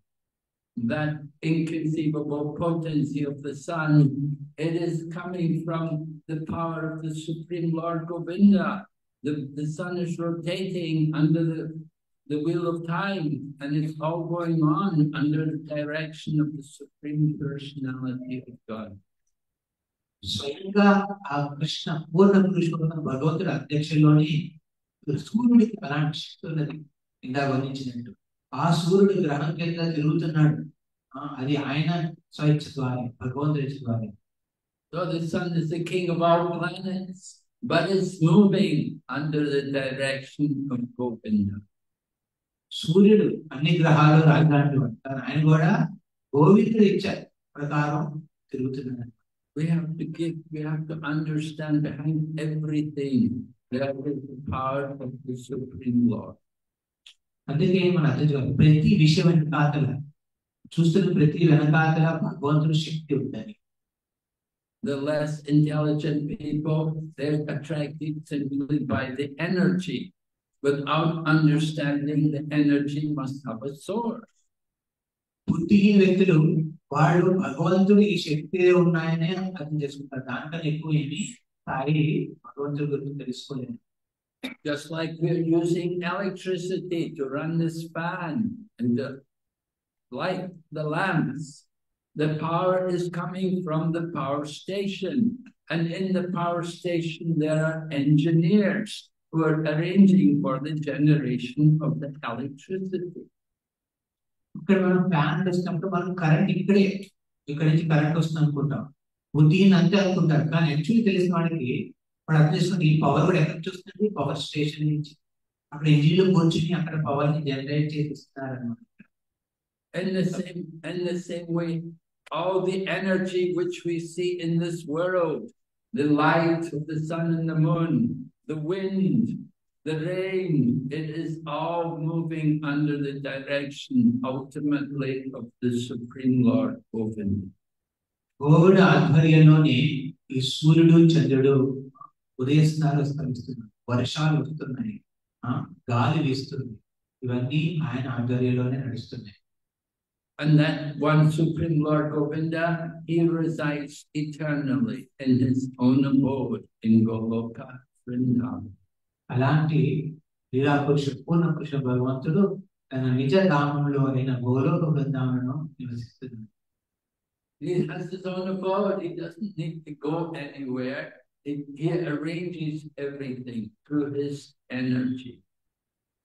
That inconceivable potency of the sun, it is coming from the power of the Supreme Lord Govinda. The sun is rotating under the wheel of time, and it's all going on under the direction of the Supreme Personality of God. స్వయంగా ఆ కృష్ణ పూర్ణ పురుషోత్తమ భగవంతుడి అధ్యక్షుల్లోని సూర్యుడికి అలాంటి శక్తి ఉన్నది. ఇందా వర్ణించినట్టు ఆ సూర్యుడు గ్రహం కింద తిరుగుతున్నాడు. అది ఆయన స్వచ్ఛ ద్వారా, భగవంతుడి ద్వారా. So the sun is the king of all planets, but it's moving under the direction of Govinda. సూర్యుడు అన్ని గ్రహాలు రాజధానులు అంటారు, ఆయన కూడా గోవిందుడు ఇచ్చారు ప్రకారం తిరుగుతున్నాడు. We have to understand behind everything that is the power of the Supreme Lord. అందుకే మన అర్థం చేసుకోవాలి, ప్రతి విషయం వెనకాతల చూస్తున్న ప్రతి వెనకాతల భగవంతుడి శక్తి ఉందని. The less intelligent people, they're attracted simply by the energy, without understanding the energy must have a source. బుద్ధిహీన వ్యక్తులు వాళ్ళు భగవంతుడి ఈ శక్తి ఉన్నాయనే అర్థం చేసుకుంటారు, దాంట్లో ఎక్కువ ఏమి స్థాయి భగవంతుడి గురించి తెలుసుకోలేదు. Just like we're using electricity to run this fan and to light the lamps, the power is coming from the power station, and in the power station there are engineers who are arranging for the generation of the electricity. ఇక్కడ మనం fan వేసినప్పుడు మనం current ఇక్కడ నుంచి current వస్తుంది అనుకుంటాం, బుద్ధిని అంతే అనుకుంటారు. కానీ యాక్చువల్లీ తెలిసిన వాడికి వాడు అర్థం చేసుకుంటే ఈ పవర్ కూడా ఎక్కడ నుంచి వస్తుంది, పవర్ స్టేషన్ నుంచి. అక్కడ ఇంజిన్లో కూర్చుని అక్కడ పవర్ ని జనరేట్ చేసి ఇస్తున్నారు అన్నమాట. In the same way, all the energy which we see in this world, the light of the sun and the moon, the wind, the rain, it is all moving under the direction ultimately of the Supreme Lord Govinda. గోవుడు ఆధ్వర్యంలోనే ఈ సూర్యుడు చంద్రుడు ఉదయిస్తున్నారు, అస్తమిస్తున్నారు, వర్షాలు వస్తున్నాయి, గాలి వీస్తుంది, ఇవన్నీ ఆయన ఆధ్వర్యంలోనే నడుస్తున్నాయి. And that one Supreme Lord Govinda, he resides eternally in his own abode in Goloka, Vrindavan. అలాంటి లీలా పురుషుడు, పూర్ణ పురుష భగవంతుడు తన నిజ ధామంలో అయిన గోలోక బృందావనంలో నివసిస్తున్నాడు. He has his own abode. He doesn't need to go anywhere. He arranges everything through his energy.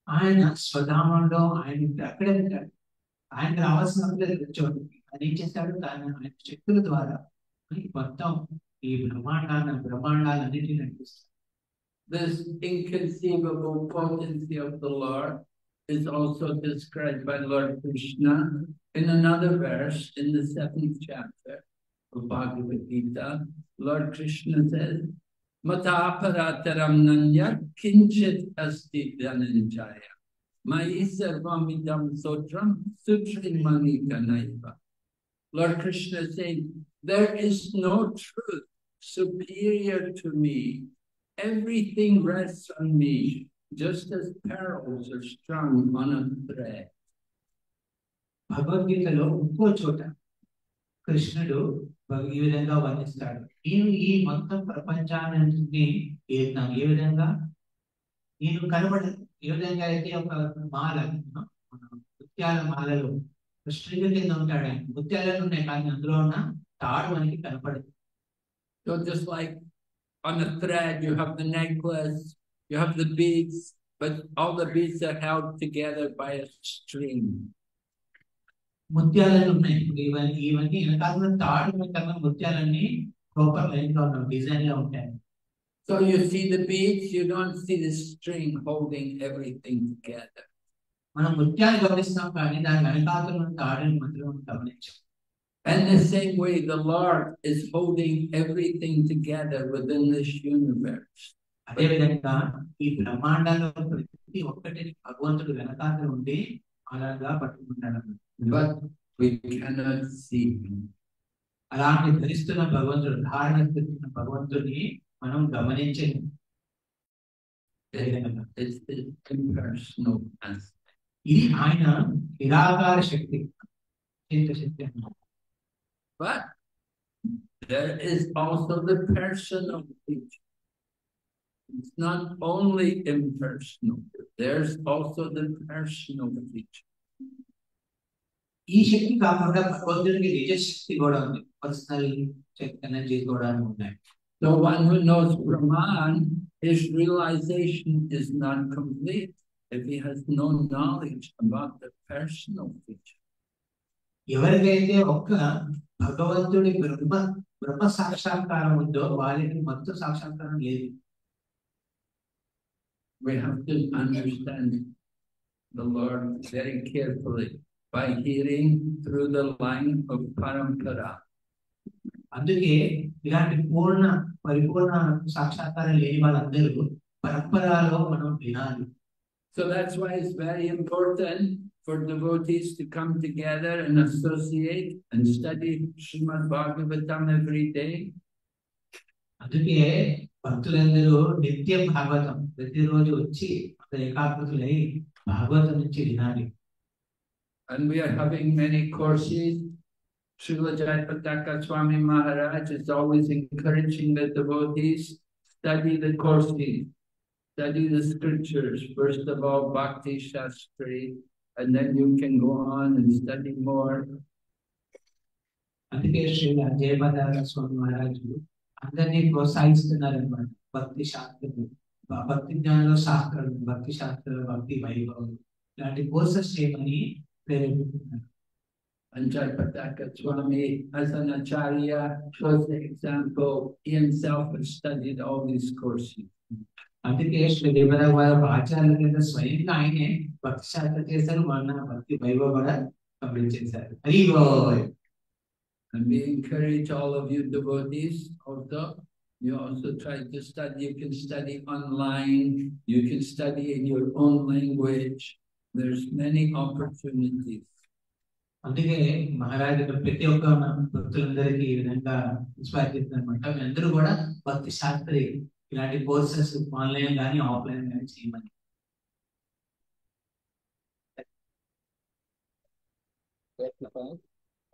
ఆయన స్వధామంలో ఆయన అక్కడే ఉంటాడు. ఆయన రావాల్సినప్పుడు చోటుకి ఆయన ఏం చేస్తాడు, ఆయన శక్తుల ద్వారా మొత్తం ఈ బ్రహ్మాండాలన్నిటిని నడిపిస్తాడు. This inconceivable potency of the Lord is also described by Lord Krishna in another verse in the 7th chapter of Bhagavad Gita. Lord Krishna says, Mata parataram nanya kinchit asti dhananjaya mayi sarvamidam sotram sutrimani kanaiva. Lord Krishna is saying, there is no truth superior to me. Everything rests on me, just as pearls are strung on a thread. భగవద్గీతలో ఇంకో చోట కృష్ణుడు ఈ విధంగా వర్ణిస్తాడు, నేను ఈ మొత్తం ప్రపంచాన్ని ఏ విధంగా నేను కనబడదు. ఏ విధంగా అయితే ఒక మాల, ముత్యాల మాలలో కృష్ణుడి కింద ఉంటాడు, ఆయన ముత్యాలను ఉన్నాయి కానీ అందులో ఉన్న తాడు మనకి కనపడదు. So just like on a thread, you have the necklace, you have the beads, but all the beads are held together by a string. ముత్యాలను ఉన్నాయి, ఇవన్నీ వెనకాల తాడు కన్నా ముత్యాలన్నీ ప్రాపర్ లైన్ గా ఉన్నాయి, డిజైన్ గా ఉంటాయి. So you see the beads, you don't see the string holding everything together. మనం ముత్యాలు గమనిస్తాం కానీ దాని వెనకాల తాడుని మాత్రం గమనించాం. And the same way, the Lord is holding everything together within this universe. అదే విధంగా ఈ బ్రహ్మాండాల్లో ప్రతి ఒక్కటిని భగవంతుడు వెనకాల ఉండి అలాగా పట్టుకుంటాడు. But we cannot see him. అలాంటి ధరిస్తున్న భగవంతుడు, ధారణ స్థితిస్తున్న భగవంతుడిని మనం గమనించండి. It's impersonal. ఇది ఆయన నిరాకార శక్తి, శక్తి అన్నమాట. But there is also the personal feature. It's not only impersonal, there's also the personal feature. ఈ శక్తి కాకుండా భగవంతుడికి నిజ శక్తి కూడా ఉంది, పర్సనల్ శక్తి ఎనర్జీ కూడా ఉన్నాయి. The one who knows Brahman, his realization is not complete if he has no knowledge about the personal feature. ఎవరికైతే ఒక్క భగవంతుడి బ్రహ్మ సాక్షాత్కారం ఉందో వారికి మొత్తం సాక్షాత్కారం లేదు. We have to understand the Lord very carefully by hearing through the line of parampara. అందుకే ఇలాంటి పరిపూర్ణ సాక్షాత్కారం లేని వాళ్ళందరూ పరంపరలో మనం వినాలి. So that's why it's very important for devotees to come together and associate and study Srimad Bhagavatam every day. అందుకే భక్తులందరూ నిత్యం భాగవతం ప్రతిరోజు వచ్చి ఏకాగ్రతులై భాగవతం నుంచి వినాలి. And we are having many courses. Srila Jayapataka Swami Maharaj is always encouraging the devotees, study the courses, study the scriptures. First of all, Bhakti Shastri, and then you can go on and study more. అందుకే శ్రీల జయపతాక స్వామి మహారాజు అందరినీ ప్రోత్సహిస్తున్నారు అన్నమాట. భక్తి శాస్త్రం, భక్తి జ్ఞానంలో శాస్త్రాలు, భక్తి శాస్త్రాలు, భక్తి వైభవం ఇలాంటి కోర్సెస్ చేయమని ప్రేరేపిస్తున్నారు. And Jayapataka Swami, as an acharya, shows the example. He himself has studied all these courses. అందుకే శ్రీ దేవరావు ఆచార్యుల కింద స్వయంగా ఆయనే భక్తి శాస్త్రం చేశారు, మన భక్తి వైభవం కూడా కంప్లీట్ చేశారు. And we encourage all of you devotees also. You also try to study. You can study online. You can study in your own language. There's many opportunities. అందుకే మహారాజు ప్రతి ఒక్క భక్తులందరికీ ఈ విధంగా ఇన్స్పైర్ చేస్తున్నమాట. అందరూ కూడా భక్తి శాస్త్రి ఇలాంటి కోర్సెస్ ఆన్లైన్ కానీ ఆఫ్లైన్ కానీ చేయమని.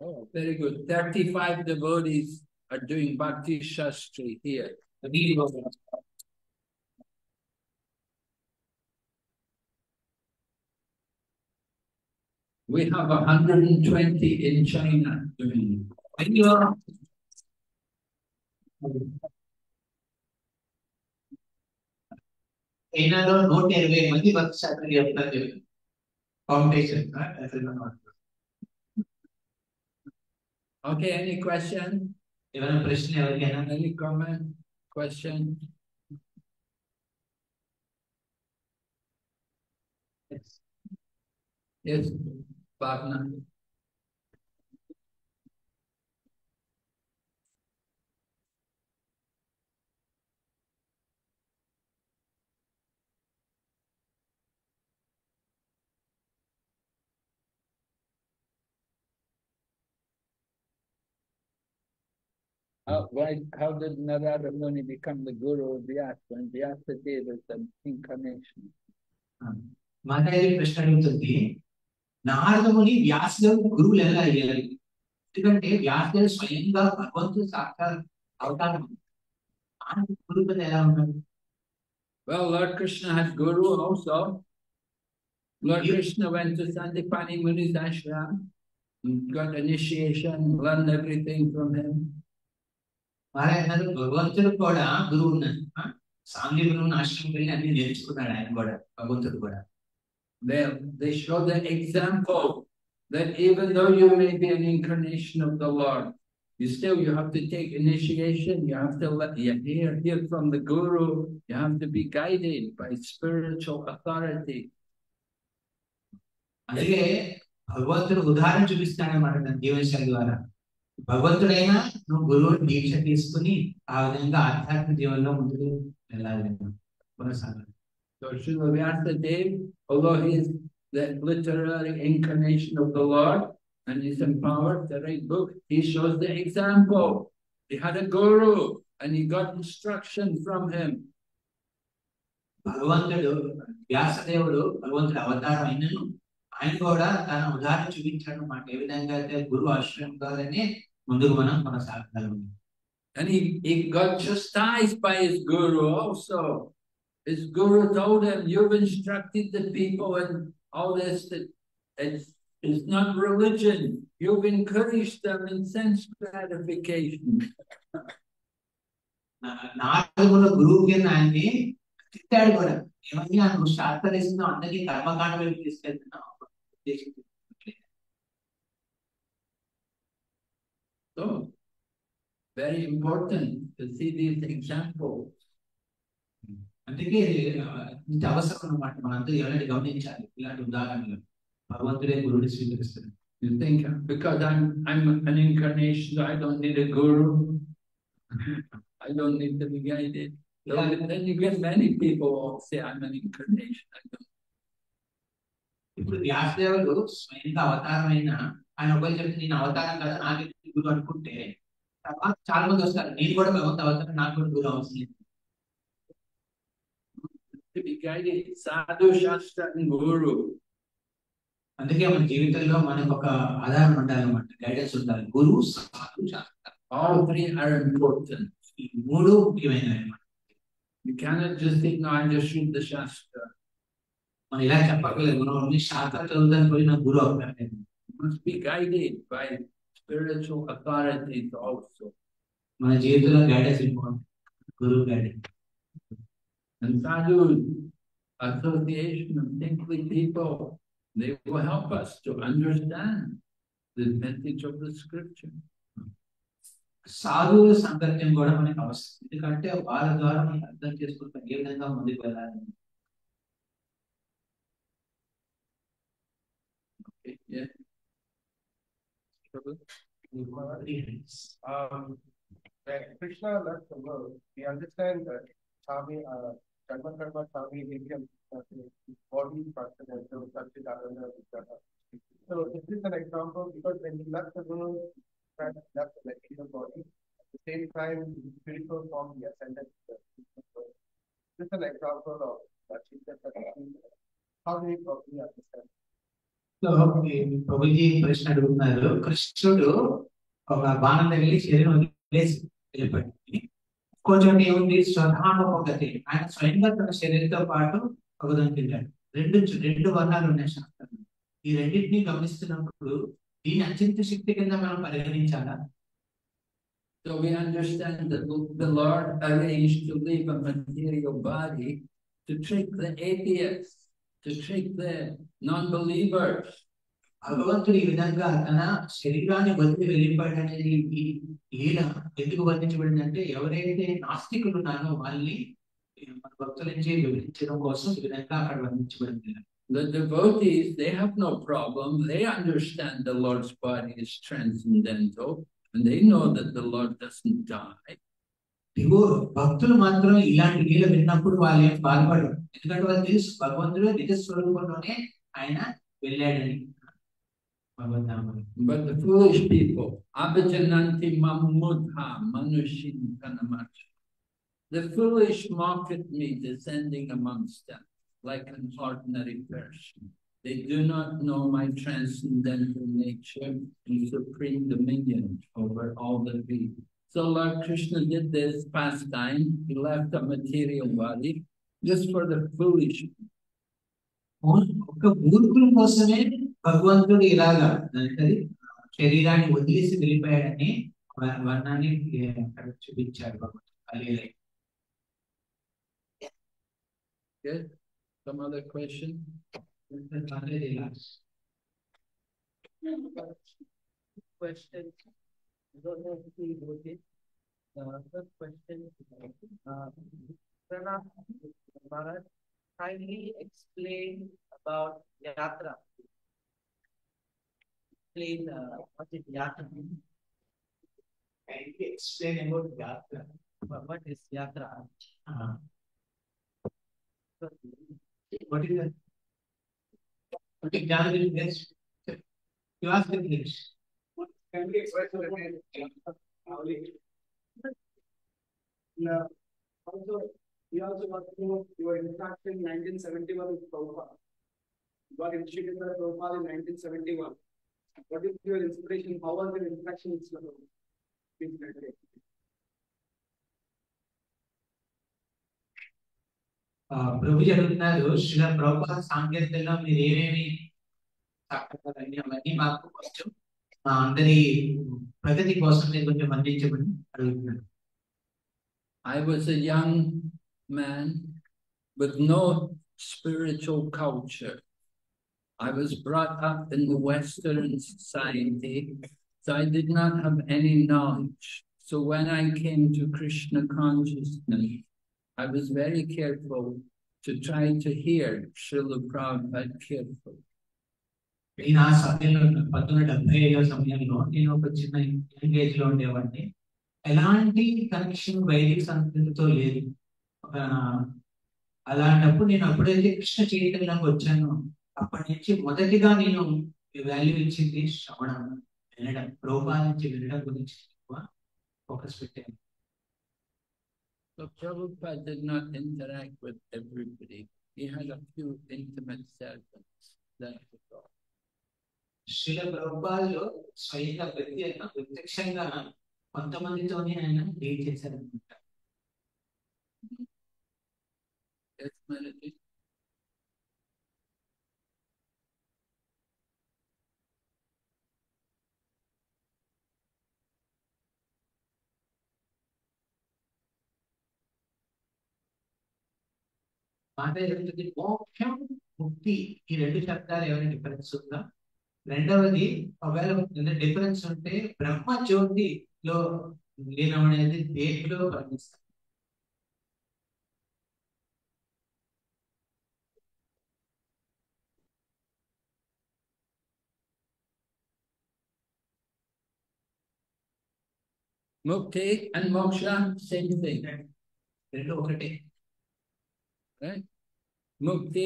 Oh, very good. 35 devotees are doing Bhakti Shastri here. We have 120 in China doing it. చైనాలో 120 మంది భక్తి శాస్త్రి చెప్తారు ఫౌండేషన్. Okay, any question? ఏమైనా ప్రశ్న ఎవరికైనా? Any comment? Question? Yes, Bhavna. How did Narada Muni become the guru of Vyasa? And Vyasa Deva is an incarnation. Mataji ప్రశ్న అడుగుతుంది, నారదముని వ్యాసదేవుడు గురువులు ఎలా అయ్యారు? ఎందుకంటే వ్యాసదేవుడు స్వయంగా భగవంతుడు సాక్షాత్ అవతారం, గురువులు ఎలా ఉన్నారు? Well, Lord Krishna has guru also. Lord Krishna went to Sandipani Muni's ashram, got initiation, learned everything from him. భగవంతుడు కూడా గురువు ఉన్నారు. సాంఘికుని ఆశ్రమం వెళ్ళి అన్ని నేర్చుకున్నాడు ఆయన కూడా, భగవంతుడు కూడా. They show the example that even though you may be an incarnation of the Lord, you have to take initiation. You have to hear from the guru. You have to be guided by spiritual authority. అందుకే భగవంతుడు ఉదాహరణ చూపిస్తాడన్నమాట తన జీవనశైలి ద్వారా. భగవంతుడైనా నువ్వు గురువు దీక్ష తీసుకుని ఆ విధంగా ఆధ్యాత్మిక జీవనంలో ముందుకు వెళ్ళాలి, కొనసాగాలి. So Srila Vyasadeva, although he is the literary incarnation of the Lord, and he's empowered to write books. He shows the example. He had a guru and he got instruction from him. భగవంతుడు వ్యాసదేవుడు భగవంతుడు అవతారం అయినను ఆయన కూడా తన ఉదాహరణ చూపించాడు అన్నమాట. ఏ విధంగా అయితే గురువు ఆశ్రయం ద్వారానే ముందుకు మనం కొనసాగుతాము. And he got chastised by his guru also. His guru told him, you've instructed the people and all this, that it's not religion. You've encouraged them in sense gratification. నాలుగుల గురువు కింద ఆయన్ని తిట్టాడు కూడా. ఏమని నువ్వు శాస్త్రదేశంలో అందరినీ కర్మకాండ వైపు తీసుకెళ్తున్నావు. So, very important to see these examples. అందుకే ఇంత అవసరం అన్నమాట. మనంతా ఎవరైనా గమనించాలి ఇలాంటి ఉదాహరణలు. భగవంతుడే గురువుని స్వీకరిస్తారు. You think because I'm an incarnation, I don't need a guru. I don't need to be guided. So then you get many people who say I'm an incarnation. I don't. ఇప్పుడు వ్యాసదేవుడు స్వయంగా అవతారం అయినా ఆయన ఒకవేళ చెప్తే నేను అవతారం కదా నాకు గురువు అనుకుంటే తర్వాత చాలా మంది వస్తారు నేను కూడా భగవంతు అవతారం నాకు కూడా గురువు అవసరం లేదు. To be guided, sadhu, shastra, and guru. అందుకే మన జీవితంలో మనకు ఒక ఆధారం ఉండాలన్నమాట. గైడెన్స్ ఉండాలి. గురువు, సాధు, శాస్త్ర. All three are important. ఈ మూడు ముఖ్యమైనవి అన్నమాట. You cannot just think, no, I just read the shastra. మనం ఇలా చెప్పగలేదు. మనం శాస్త్రం చదువుతాను పోయి నాకు గురువు అవుతారు. You must be guided by spiritual authorities also. మన జీవితంలో గైడెన్స్ ఇంపార్టెంట్. గురువు guidance. And sadhu, association of saintly people, they will help us to understand the message of the scripture. సాధువుల సంగత్యం కూడా మనకి అవసరం. ఎందుకంటే వాళ్ళ ద్వారా మనం అర్థం చేసుకుంటాం ఏ విధంగా ముందుకు వెళ్ళాలని. Okay, yeah. When Krishna left the world, we understand that Karma Swami became body transcendental, Satchidananda Vigraha. So this is an example because when he left the world, he left the material body. At the same time, in spiritual form, he ascended to the spiritual world. This is an example of how do we properly understand? So Prabhuji ప్రశ్న అడుగుతున్నారు. కృష్ణుడు ఒక బాణం తగిలి శరీరం వదిలేసి వెళ్ళిపోయింది. కొంచెం ఏముంది స్వధానుభగతి. ఆయన స్వయంగా తన శరీరంతో పాటు ఒకదాం తింటాడు. రెండు వర్ణాలు ఉన్నాయి శాస్త్రంలో. ఈ రెండింటినీ గమనిస్తున్నప్పుడు దీని అత్యంత శక్తి కింద మనం పరిగణించాలా? So we understand that the Lord arranged to leave a material body to trick the atheists, to trick the non-believers. భగవంతుడు ఈ విధంగా తన శరీరాన్ని వదిలి వెళ్ళిపోయాడనేది ఈ లీల ఎందుకు వర్ణించబడింది అంటే ఎవరైతే నాస్తికులు ఉన్నారో వాళ్ళని మన భక్తుల నుంచి వివరించడం కోసం ఈ విధంగా అక్కడ వర్ణించబడింది. The devotees, they have no problem. They understand the Lord's body is transcendental and they know that the Lord doesn't die. భక్తులు మాత్రం ఇలాంటి లీల విన్నప్పుడు వాళ్ళు ఏం బాధపడరు. ఎందుకంటే వాళ్ళు తెలుసు భగవంతుడు నిజ స్వరూపంలోనే ఆయన వెళ్ళాడని. But the foolish people, abhijananti mamudha manushin kanamacha. The foolish mock at me descending amongst them like an ordinary person. They do not know my transcendental nature and supreme dominion over all the people. So Lord Krishna did this pastime. He left a material body just for the foolish. ఒక మూర్ఖుల కోసమే భగవంతుడు ఇలాగా శరీరాన్ని వదిలేసి వెళ్ళిపోయాడని వర్ణాన్ని చూపించాడు భగవంతుడు. Good. Some other question? Question. I don't know if we wrote it. First question. Pranav Maharaj, kindly explain about Yatra. Explain what is Yatra. Kindly explain about Yatra. What is Yatra? What is that? Okay, You ask in English. Can we express your opinion? Yeah. Also, we also got to know your interaction in 1971 with Prabhupada. You got initiated by Prabhupada in 1971. What is your inspiration? How was your interaction with Prabhupada? Please elaborate. ప్రభు చెప్తున్నారు శ్రీల ప్రభుపాద సాంకేతికలో మీరు ఏమేమి సాక్షాత్కారాన్ని అవన్నీ మాకు కొంచెం మా అందరి ప్రగతి కోసం మీరు కొంచెం అందించమని అడుగుతున్నాను. I was a young man with no spiritual culture. I was brought up in the Western society, so I did not have any knowledge. So when I came to Krishna consciousness, I was very careful to try to hear Srila Prabhupada carefully. నేను ఆ సమయంలో 1975 సమయంలో నేను ఒక చిన్న engage లో ఉండేవాడిని. ఎలాంటి కనెక్షన్ వైదిక సంస్కృతితో లేదు. అలాంటప్పుడు నేను అప్పుడైతే కృష్ణ చైతన్యంలోకి వచ్చాను. అప్పటి నుంచి మొదటిగా నేను వాల్యూ ఇచ్చింది శ్రవణం, వినడం, ప్రభుపాద నుంచి వినడం గురించి ఎక్కువ ఫోకస్ పెట్టాను. So Prabhupada did not interact with everybody. He had a few intimate servants. That was all. Srila ప్రభుపాదలో స్వయంగా ప్రత్యక్షంగా కొంతమందితోనే ఆయన డీల్ చేశారనమాట. Yes, Melody. మాట జరుగుతుంది. మోక్షం, ముక్తి ఈ రెండు శబ్దాలు ఏమైనా డిఫరెన్స్ ఉందా? రెండవది ఒకవేళ డిఫరెన్స్ ఉంటే బ్రహ్మ జ్యోతిలో లీనం అనేది దేనిలో వర్ణిస్తారు? Mukti and moksha, same thing. రెండు ఒకటే. Right? Mukti,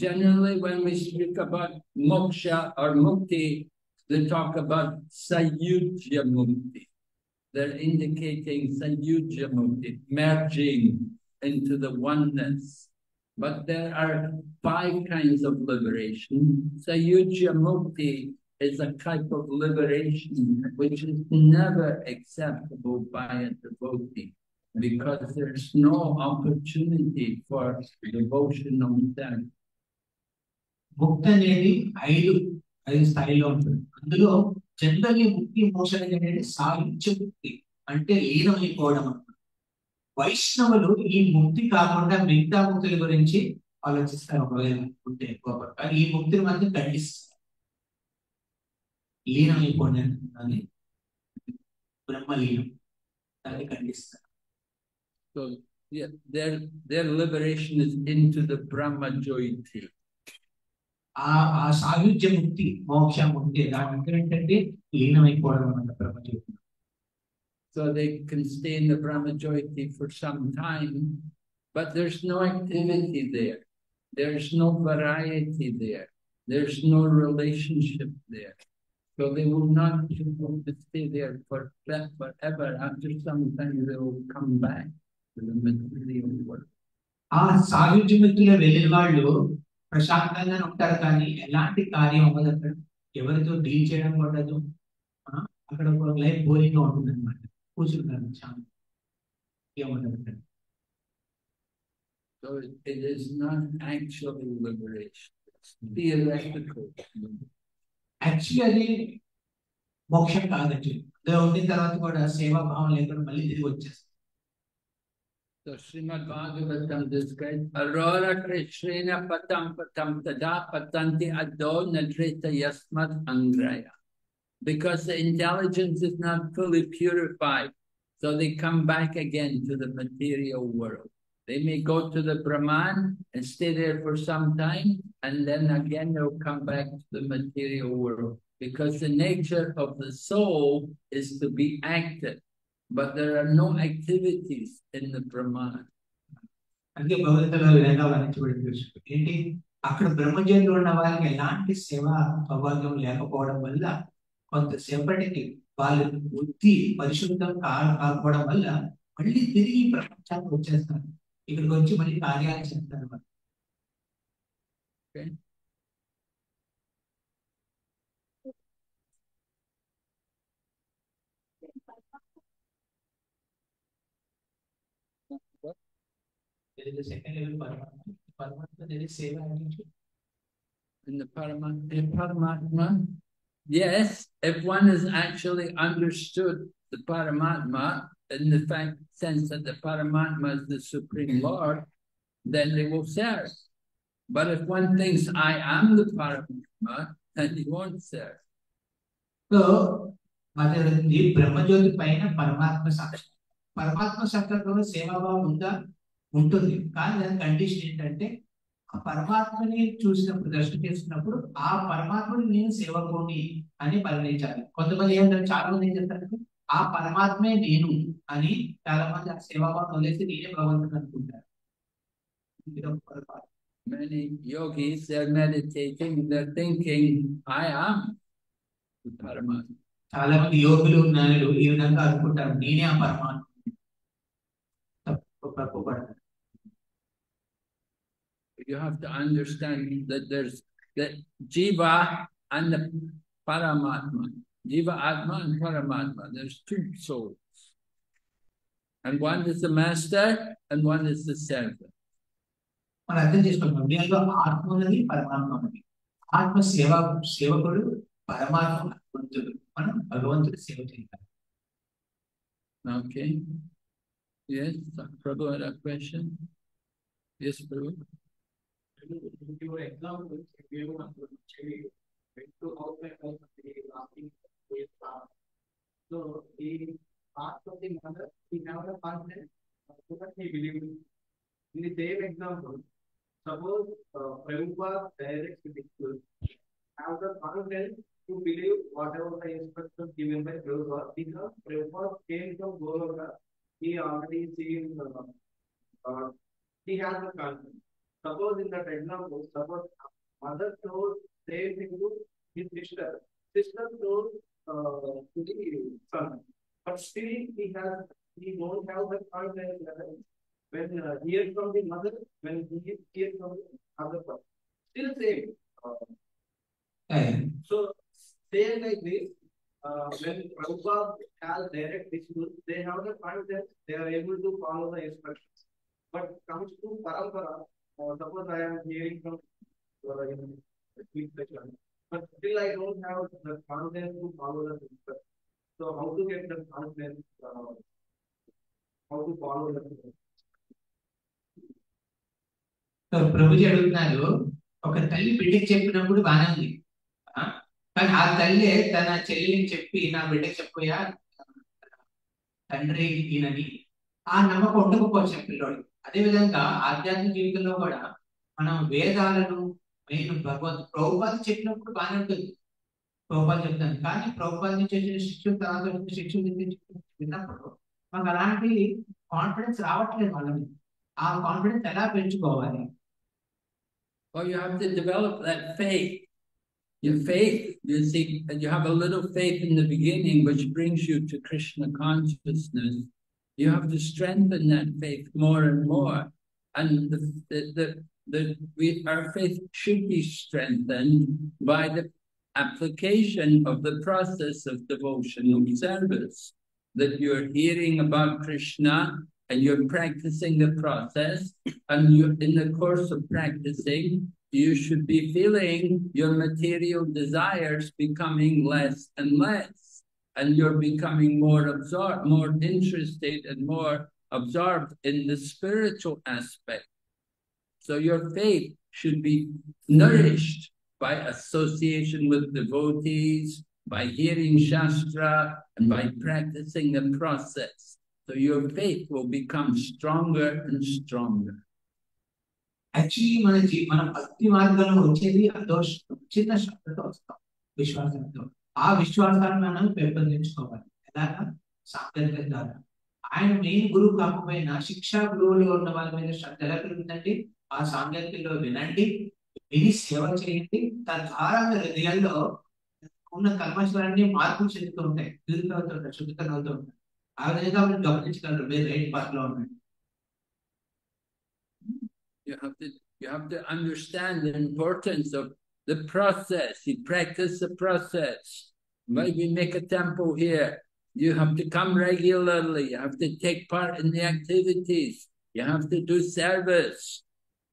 generally when we speak about moksha or mukti, they talk about sayujya mukti. They're indicating sayujya mukti, merging into the oneness. But there are 5 kinds of liberation. Sayujya mukti is a type of liberation which is never acceptable by a devotee, because there's no opportunity for devotional self. ముక్తి అనేది ఐదు స్థాయిలో ఉంటుంది. అందులో generally ముక్తి మోక్షం అనేది సాయుజ్య ముక్తి అంటే లీనమైపోవడం అన్నమాట. వైష్ణవులు ఈ ముక్తి కాకుండా మిగతా ముక్తుల గురించి ఆలోచిస్తారు. ఒకవేళ ఉంటే ఎక్కువ ఈ ముక్తిని మాత్రం ఖండిస్తారు. లీనమైపోవడం అని బ్రహ్మలీనం దాన్ని ఖండిస్తారు. So yeah, their liberation is into the Brahma Jyoti. ఆ సాయుజ్య ముక్తి, మోక్ష ముక్తి దాని ఏంటంటే లీనమైపోవడం అన్నమాట బ్రహ్మ జ్యోతి. So they can stay in the Brahma Jyoti for some time, but there's no activity there. There's no variety there. There's no relationship there. So they will not be able to stay there forever. After some time, they will come back to the material world. ఆ సాయుజ్య ముక్తిలో వెళ్ళిన వాళ్ళు ప్రశాంతంగానే ఉంటారు, కానీ ఎలాంటి కార్యం అవ్వదు. అక్కడ ఎవరితో డీల్ చేయడం ఉండదు. అక్కడ ఒక లైఫ్ బోరింగ్ గా ఉంటుంది అనమాట. కూర్చుంటారు చాలా ఏముండదు. So it is not actually liberation. It's theoretical. Actually అది మోక్షం కాదండి. అందులో ఉండిన తర్వాత కూడా సేవా భావం లేకుండా మళ్ళీ తిరిగి వచ్చేస్తుంది. So Srimad Bhagavatam describes Aurora Krishrena Patam Patam Tada Patanti Addo Nadrita Yasmat Angraya. Because the intelligence is not fully purified, so they come back again to the material world. They may go to the Brahman and stay there for some time, and then again they'll come back to the material world. Because the nature of the soul is to be active, but there are no activities in the Brahman. అందుకే భగవద్గీతలో విధంగా వర్ణించబడింది ఏంటి, అక్కడ బ్రహ్మజ్యోతిలో ఉన్న వాళ్ళకి ఎలాంటి సేవా సౌభాగ్యం లేకపోవడం వల్ల కొంతసేపటికి వాళ్ళు బుద్ధి పరిశుద్ధం కాకపోవడం వల్ల మళ్ళీ తిరిగి ప్రపంచానికి వచ్చేస్తారు. ఇక్కడికి వచ్చి మళ్ళీ కార్యాలు చేస్తారు. Okay. There is a second level Paramatma. Paramatma, there is seva energy. In the Paramatma, yes, if one has actually understood the Paramatma in the sense that the Paramatma is the Supreme Lord, then they will serve. But if one thinks I am the Paramatma, then he won't serve. So, the Brahmajyoti పైన పరమాత్మ సాక్షి. పరమాత్మ సాక్షాత్కారంలో సేవాభావం ఉంటుంది. కానీ దాని condition ఏంటంటే ఆ పరమాత్మని చూసినప్పుడు, దర్శనం చేసినప్పుడు ఆ పరమాత్మని నేను సేవకుని అని పరిగణించాలి. కొంతమంది ఏంటంటే, చాలా మంది ఏం చెప్తారంటే ఆ పరమాత్మే నేను అని చాలా మంది ఆ సేవాభావం వదిలేసి నేనే భగవంతుడు అనుకుంటారు. Many yogis, they're meditating, they're thinking, I am the Paramatma. చాలా మంది యోగులు జ్ఞానులు ఈ విధంగా అనుకుంటారు, నేనే ఆ పరమాత్మ. తప్పుపడతారు. You have to understand that there's the Jiva and the Paramatma. Jiva Atma and Paramatma. There's two souls. And one is the master and one is the servant. మనం అర్థం చేసుకుంటాం, దీనిలో ఆత్మ ఉన్నది, పరమాత్మ ఉన్నది. ఆత్మ సేవకుడు, పరమాత్మ భగవంతుడు. మనం భగవంతుడి సేవ చేయాలి. Okay. Yes, Prabhu had a question. Yes, Prabhu. Your example, if you want to outside of the asking so he asked of the mother, he never confidence that he believed. In the same example, suppose Prabhupada directs the school, have the confidence to believe whatever the instructions given by Prabhupada, because Prabhupada came from Goloka, he already seen he has the confidence. Suppose in that example, suppose mother told same thing to his sister told to the son, but still he don't have that confidence level when hear from the mother, when he hear from the other person, still same. So same like this, when Prabhupada has direct discourse, they have the confidence, they are able to follow the instructions. But comes to parampara, suppose I am hearing from speech section, but still I don't have the confidence to follow the instructions. So how to get the confidence? How to follow the instructions? So Prabhuji అడుగుతున్నారు, ఒక తల్లి బిడ్డకి చెప్పినప్పుడు బాగానే ఉంది, కానీ ఆ తల్లి తన చెల్లికి చెప్పి నా బిడ్డకి చెప్పోయా తండ్రి ఈయనని, ఆ నమ్మకం ఉండకపోవచ్చు పిల్లోడు. అదేవిధంగా ఆధ్యాత్మిక జీవితంలో కూడా మనం వేదాలను ప్రభుపాద చెప్పినప్పుడు బాగానే ఉంటుంది, ప్రభుపాద చెప్తాను. కానీ ప్రభుపాద నుంచి వచ్చిన శిక్షలు, తర్వాత వచ్చిన శిక్షలు విన్నప్పుడు మాకు అలాంటి కాన్ఫిడెన్స్ రావట్లేదు వాళ్ళని. ఆ కాన్ఫిడెన్స్ ఎలా పెంచుకోవాలి? Well, you have to develop that faith. Your faith, you see, you have a little faith in the beginning, which brings you to Krishna consciousness. You have to strengthen that faith more and more. And our faith should be strengthened by the application of the process of devotional service. That you're hearing about Krishna and you're practicing the process, and in the course of practicing, you should be feeling your material desires becoming less and less, and you're becoming more absorbed, more interested and more absorbed in the spiritual aspect. So your faith should be nourished by association with devotees, by hearing Shastra, and by practicing the process. So your faith will become stronger and stronger. Actually మన భక్తి మార్గంలో వచ్చేది అదో చిన్న శ్రద్ధతో వస్తాం, విశ్వాసంతో. ఆ విశ్వాసాన్ని మనం పెంపొందించుకోవాలి. ఎలాగా? సాంకేతిక ద్వారా. ఆయన మెయిన్ గురువు కాకపోయినా శిక్షా గురువులో ఉన్న వాళ్ళ మీద శ్రద్ధ ఎలా పెరుగుతుందండి? ఆ సాంకేతికలో వినండి, ఇది సేవ చేయండి, తద్వారా మీ హృదయాల్లో ఉన్న కల్మషాలన్నీ మార్పులు చెందుతూ ఉంటాయి, ప్యూరిఫై అవుతూ ఉంటాయి, శుద్ధీకరణ అవుతూ ఉంటాయి. ఆ విధంగా మీరు గమనించగలరు మీరు రైట్ పాత్ లో ఉన్నాయి. You have to understand the importance of the process. You practice the process. When we make a temple here, you have to come regularly. You have to take part in the activities. You have to do service.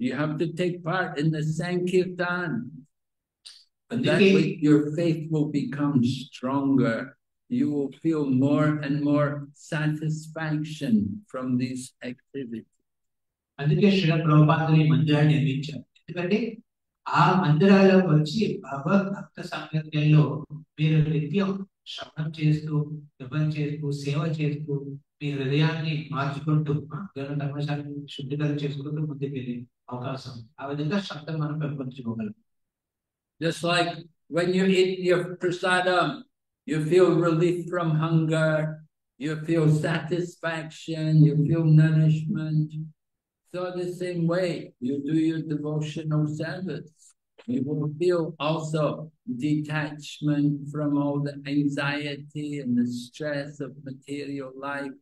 You have to take part in the Sankirtan. And that way your faith will become stronger. You will feel more and more satisfaction from these activities. అందుకే శ్రీల ప్రభుపాదులు ఈ మందిరాన్ని నిర్మించారు. ఎందుకంటే ఆ మందిరాలకు వచ్చి భగవద్ భక్త సాంగత్యంలో మీరు నిత్యం శ్రవణం చేస్తూ, జపం చేస్తూ, సేవ చేస్తూ, మీ హృదయాన్ని మార్చుకుంటూ, కర్మశాలను శుద్ధికరణ చేసుకుంటూ ముందుకు వెళ్ళే అవకాశం. ఆ విధంగా శబ్దం మనం పెంపొందించుకోగలం. Just like when you eat your prasadam, you feel relief from hunger, you feel satisfaction, you feel nourishment. So the same way, you do your devotional service, you will feel also detachment from all the anxiety and the stress of material life,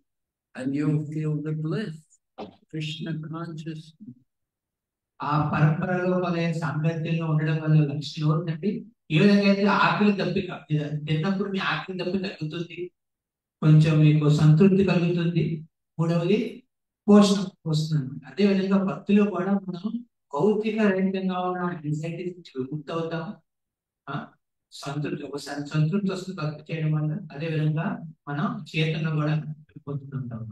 and you'll feel the bliss of Krishna consciousness. ఆ పరంపరలో వలె సాంగత్యంలో ఉండడం వల్ల లక్ష్యం ఏంటంటే, ఏ విధంగా అయితే ఆకలి దప్పిక తిన్నప్పుడు మీ ఆకలి దప్పిక తగ్గుతుంది, కొంచెం మీకు సంతృప్తి కలుగుతుంది, మూడవది పోషణ వస్తుంది. అదే విధంగా భక్తిలో కూడా మనం భౌతిక రహితంగా ఉన్న యాంగ్జైటీ నుంచి విముక్తి అవుతాం. సంతృప్తి వస్తుంది భక్తి చేయడం వల్ల. అదే విధంగా మనం చేతనలో కూడా పొందుతుంటాం.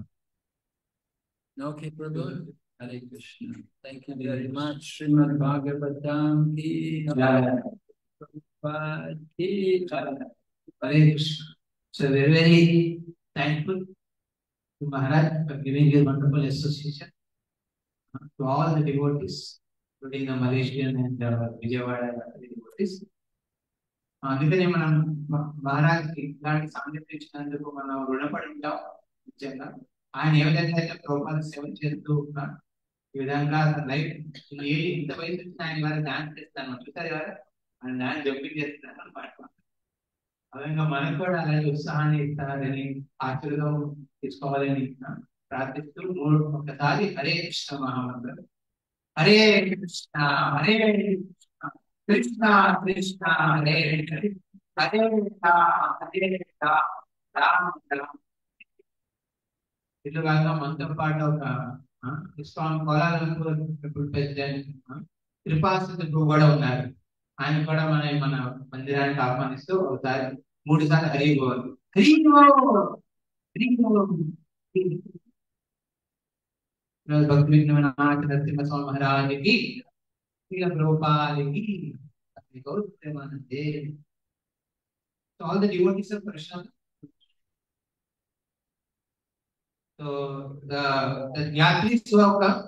Okay, Prabhu. Hare Krishna. Thank you very much. Srimad Bhagavatam ki Prabhupada ki Hare Krishna. So very, very thankful to Maharaj for giving this wonderful association to all the devotees, including the Malaysian and Vijayawada devotees. అందుకనే మనం మహారాజ్కి ఇలాంటి సాంగత్యం ఇచ్చినందుకు మనం రుణపడి ఉంటాం. నిజంగా ఆయన ఏ విధంగా అయితే ప్రభుపాద సేవ చేస్తూ ఉన్నాడు, ఈ విధంగా లైఫ్ ఇంత వయసు వచ్చిన ఆయన వారు డాన్స్ చేస్తాను చూసారు వారు, ఆయన డాన్స్ జంపింగ్ చేస్తున్నారు అనమాట. ఆ విధంగా మనకు కూడా అలాగే ఉత్సాహాన్ని ఇస్తారని, ఆశీర్వాదం తీసుకోవాలని ప్రార్థిస్తూ ఒకసారి హరే కృష్ణ మహామంత్రం. హరే కృష్ణ హరే కృష్ణ కృష్ణ హరే హరే, హరే హరే ఇట్లా మనతో పాటు ఒక ఇస్కాన్ కోలాలంపూర్ ప్రెసిడెంట్ కృపాసంత్ కూడా ఉన్నారు. ఆయన కూడా మన మందిరానికి ఆహ్వానిస్తూ ఒకసారి 3 సార్లు హరి బోల్ హరి బోల్ హరి బోల్. భక్తి విఘ్ననాథ నరసింహస్వామి మహారాజుకి, Srila ప్రభుపాదికి, all the devotees of Krishna. So the yatris who have come,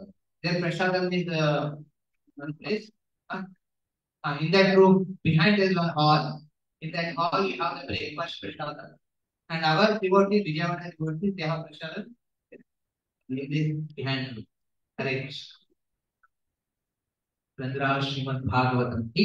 their prasadam is one place. In that room behind there is one hall. In that hall you have the breakfast prasadam. And our devotees, Vijayawada devotees, they have prasadam behind me. Hare Krishna. Randra Srimad Bhagavatam ki